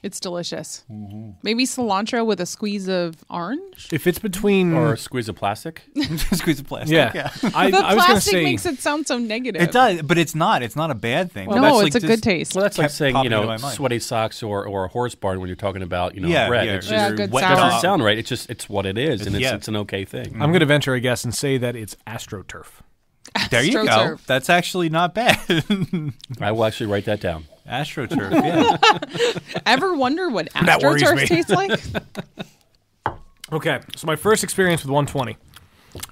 It's delicious. Mm-hmm. Maybe cilantro with a squeeze of orange. If it's between Or a squeeze of plastic. Squeeze of plastic. yeah, I The was going to plastic say makes it sound so negative. It does, but it's not. It's not a bad thing. No, That's it's a like good just- taste. Well, that's like Kept saying, popping into my mind. sweaty socks or a horse barn when you're talking about, Yeah, bread. yeah, It's Yeah, just, good wet sour. it doesn't dog. sound right. It's what it is, and Yeah. it's an okay thing. I'm going to venture a guess and say that it's AstroTurf. There you go. AstroTurf. That's actually not bad. I will actually write that down. AstroTurf. Yeah. Ever wonder what That worries AstroTurf me. tastes like? Okay, so my first experience with 120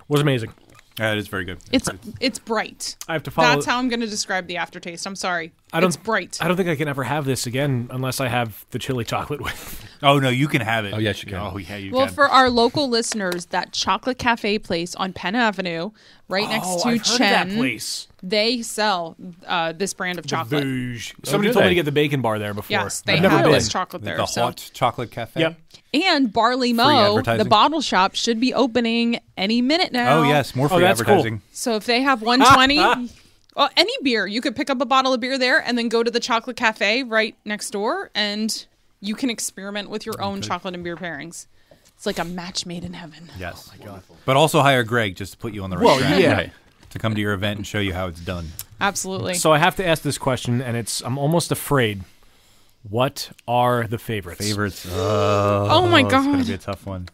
was amazing. That is very good. It's bright. I have to follow. That's how I'm going to describe the aftertaste. I'm sorry. I don't- It's bright. I don't think I can ever have this again unless I have the chili chocolate with. Oh no, you can have it. Oh, yes, you can. Oh yeah, you Well, can. for our local listeners, that chocolate cafe place on Penn Avenue, right next to I've heard of Chen, that place. they sell this brand of chocolate. Vosges. Somebody do told me they? to get the bacon bar there before. Yes, they I've never have been. this chocolate there. the so. hot chocolate cafe. Yep. And Barley Mo, advertising. the bottle shop, should be opening any minute now. Oh yes, more free that's cool. advertising. So if they have 120, well, any beer, you could pick up a bottle of beer there and then go to the chocolate cafe right next door, and you can experiment with your own chocolate and beer pairings. It's like a match made in heaven. Yes. Oh my God. But also hire Greg just to put you on the right Well, track. yeah. Right. To come to your event and show you how it's done. Absolutely. So I have to ask this question, and I'm almost afraid. What are the favorites? Favorites. oh my It's gonna God. be a tough one.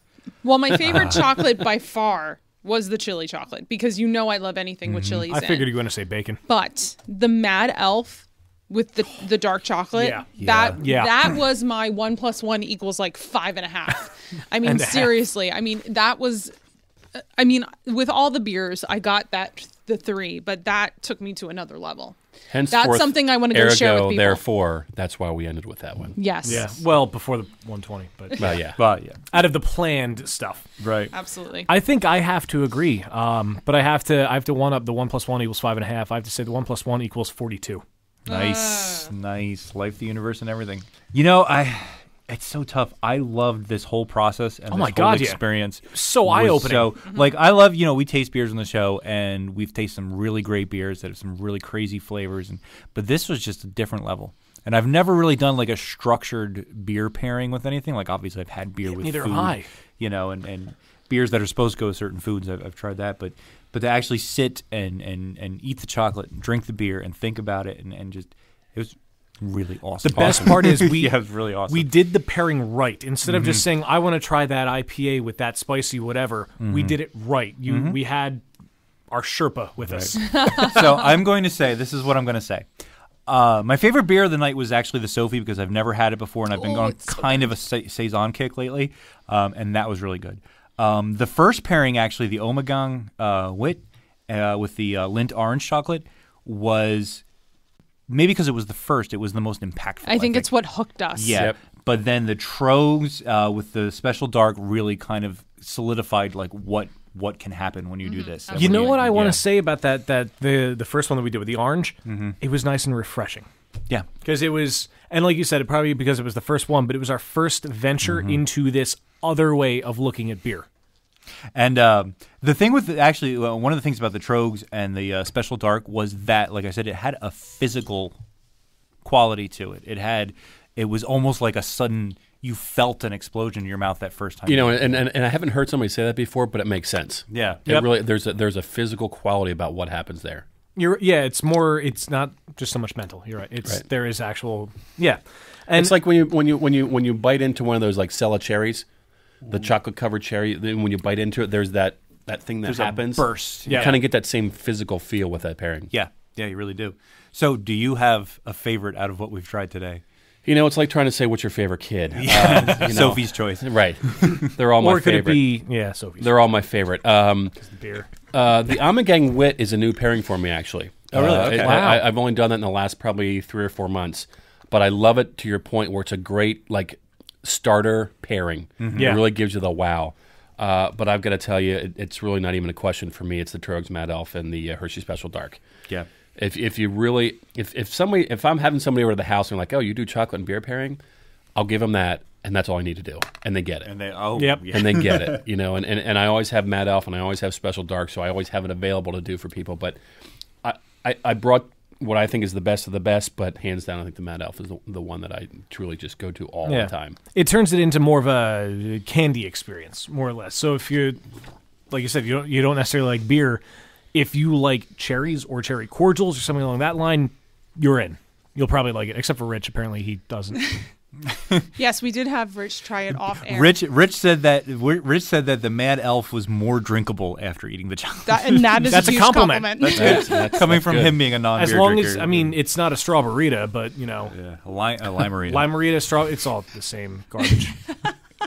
Well, my favorite chocolate by far was the chili chocolate because you know I love anything with chilies I in. figured you were going to say bacon. But the Mad Elf with the dark chocolate, Yeah. that was my 1 + 1 = like 5.5. I mean, And a half. seriously. I mean, that was. I mean, with all the beers, I got the 3, but that took me to another level. Henceforth, That's something I want to go share with people. Therefore, that's why we ended with that one. Yes. Yeah. Well, before the 120, but Well, yeah. But yeah. out of the planned stuff. Right. Absolutely. I think I have to agree. But I have to one up the 1 + 1 = 5.5. I have to say the 1 + 1 = 42. Nice. Nice. Life, the universe, and everything. It's so tough. I loved this whole process and Oh this my whole God, yeah. experience. So was eye-opening. So, like, I love, we taste beers on the show, and we've tasted some really great beers that have some really crazy flavors. But this was just a different level. And I've never really done, like, a structured beer pairing with anything. Like, obviously, I've had beer with neither food. have I. And beers that are supposed to go with certain foods. I've tried that. But to actually sit and eat the chocolate and drink the beer and think about it and just – it was – really awesome. The best part is yeah, it was really awesome. we did the pairing right. Instead of just saying, I want to try that IPA with that spicy whatever, we did it right. We had our Sherpa with us. So I'm going to say, this is what I'm going to say. My favorite beer of the night was actually the Sophie because I've never had it before and I've been going it's so kind of a Saison kick lately, and that was really good. The first pairing, actually, the Omegang Wit with the Lindt Orange chocolate was... Maybe because it was the first, it was the most impactful. I think it's what hooked us. Yeah. Yep. But then the Trogs with the special dark really kind of solidified like what can happen when you do this. You know what I want Yeah. to say about that the first one that we did with the orange? It was nice and refreshing. Yeah. Because it was, and like you said, probably because it was the first one, but it was our first venture into this other way of looking at beer. And the thing with actually one of the things about the Trogs and the Special Dark was that, like I said, it had a physical quality to it. It was almost like a sudden. You felt an explosion in your mouth that first time. And I haven't heard somebody say that before, but it makes sense. Yeah, it really there's a physical quality about what happens there. It's more. It's not just so much mental. You're right. There is actual. Yeah, and it's like when you bite into one of those like Cella cherries, the chocolate covered cherry. Then when you bite into it, there's that thing that happens. A burst. You kind of get that same physical feel with that pairing. Yeah, you really do. So, do you have a favorite out of what we've tried today? It's like trying to say what's your favorite kid. Sophie's choice. Right. They're all my or could favorite. It be, Sophie's. They're all my favorite. The beer. The Amagang Wit is a new pairing for me, actually. Oh, really? Okay. Wow. I've only done that in the last probably 3 or 4 months. But I love it to your point where it's a great like starter pairing. Mm-hmm. Yeah. It really gives you the wow. But I've got to tell you, it's really not even a question for me. It's the Trogs Mad Elf and the Hershey Special Dark. Yeah. If you really if I'm having somebody over to the house and like, oh, you do chocolate and beer pairing, I'll give them that, and that's all I need to do, and they get it. And they and they get it, and I always have Mad Elf and I always have Special Dark, so I always have it available to do for people. But I brought what I think is the best of the best, but hands down, I think the Mad Elf is the one that I truly just go to all the time. It turns it into more of a candy experience, more or less. So if you, like you said, you don't necessarily like beer. If you like cherries or cherry cordials or something along that line, you're in. You'll probably like it, except for Rich. Apparently, he doesn't. Yes, we did have Rich try it off air. Rich said that the Mad Elf was more drinkable after eating the chocolate. That is That's a a huge compliment. That's good. Coming from him being a non-beer As long drinker. as it's not a strawberryta, but a limerita. limerita, straw. It's all the same garbage.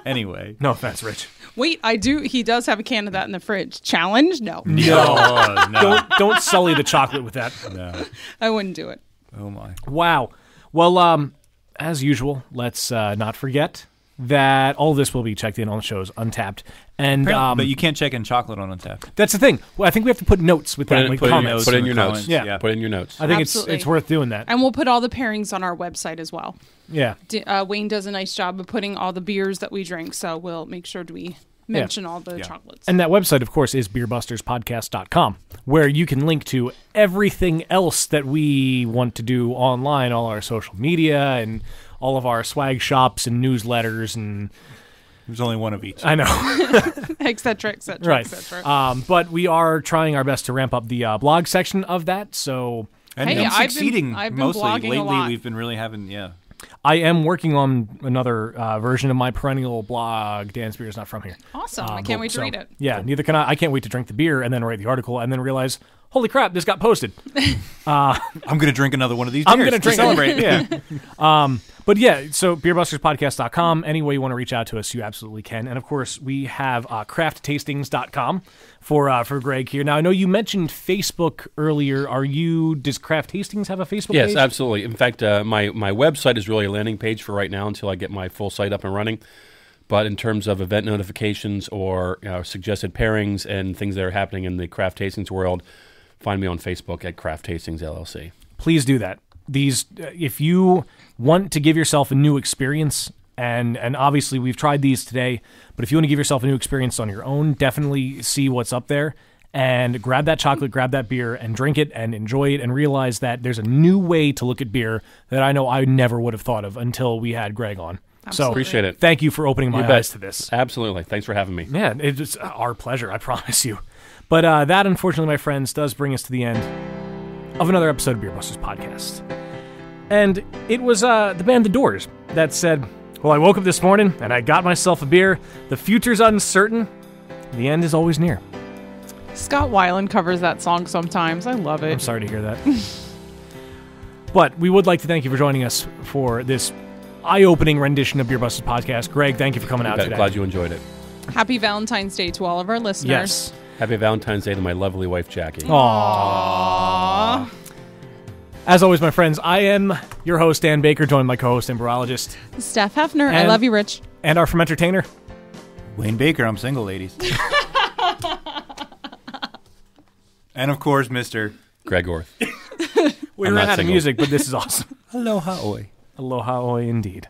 Anyway, No offense, Rich. Wait, he does have a can of that in the fridge. Challenge? No. no. Don't sully the chocolate with that. No. I wouldn't do it. Oh my. Wow. Well, as usual, let's not forget that all of this will be checked in on the show's Untapped. And But you can't check in chocolate on Untapped. that's the thing. Well, I think we have to put notes with that, like comments. Put in your notes. Yeah. Put in your notes. I think Absolutely. it's worth doing that. And we'll put all the pairings on our website as well. Yeah. Wayne does a nice job of putting all the beers that we drink, so we'll make sure we mention all the chocolates. And that website, of course, is beerbusterspodcast.com, where you can link to everything else that we want to do online, all our social media and all of our swag shops and newsletters, and There's only one of each. I know. et cetera, et cetera, Right. et cetera. But we are trying our best to ramp up the blog section of that, so And Hey, it's I've been- succeeding I've been mostly. blogging a Lately, lot. we've been really having, I am working on another version of my perennial blog. Dan's Beer is not from here. Awesome. I can't wait to read it. Yeah, neither can I. I can't wait to drink the beer and then write the article and then realize, holy crap, this got posted. I'm going to drink another one of these I'm beers going to drink celebrate. Yeah. But yeah, so beerbusterspodcast.com. Any way you want to reach out to us, you absolutely can. And of course, we have crafttastings.com for Greg here. Now, I know you mentioned Facebook earlier. Does Craft Tastings have a Facebook page? Yes, absolutely. In fact, my website is really a landing page for right now until I get my full site up and running. But in terms of event notifications or suggested pairings and things that are happening in the Craft Tastings world, find me on Facebook at Craft Tastings LLC. Please do that. If you want to give yourself a new experience, and obviously we've tried these today, but if you want to give yourself a new experience on your own, definitely see what's up there and grab that chocolate, grab that beer, and drink it and enjoy it and realize that there's a new way to look at beer that I know I never would have thought of until we had Greg on. Absolutely. So Appreciate it. Thank you for opening my You bet. eyes to this. Absolutely. Thanks for having me. Yeah, it's our pleasure, I promise you. But that, unfortunately, my friends, does bring us to the end of another episode of Beer Busters Podcast. And it was the band The Doors that said, well, I woke up this morning and I got myself a beer. The future's uncertain. The end is always near. Scott Weiland covers that song sometimes. I love it. I'm sorry to hear that. But we would like to thank you for joining us for this eye-opening rendition of Beer Busters Podcast. Greg, thank you for coming out today. Glad you enjoyed it. Happy Valentine's Day to all of our listeners. Yes. Happy Valentine's Day to my lovely wife, Jackie. Aww. As always, my friends, I am your host, Dan Baker, joined by my co-host and barologist. Steph Hefner. I And- love you, Rich. And our fermentainer. Wayne Baker, I'm single, ladies. And of course, Mr. Greg Orth. We I'm ran not out of single. music, but this is awesome. Aloha Oi. Aloha oi indeed.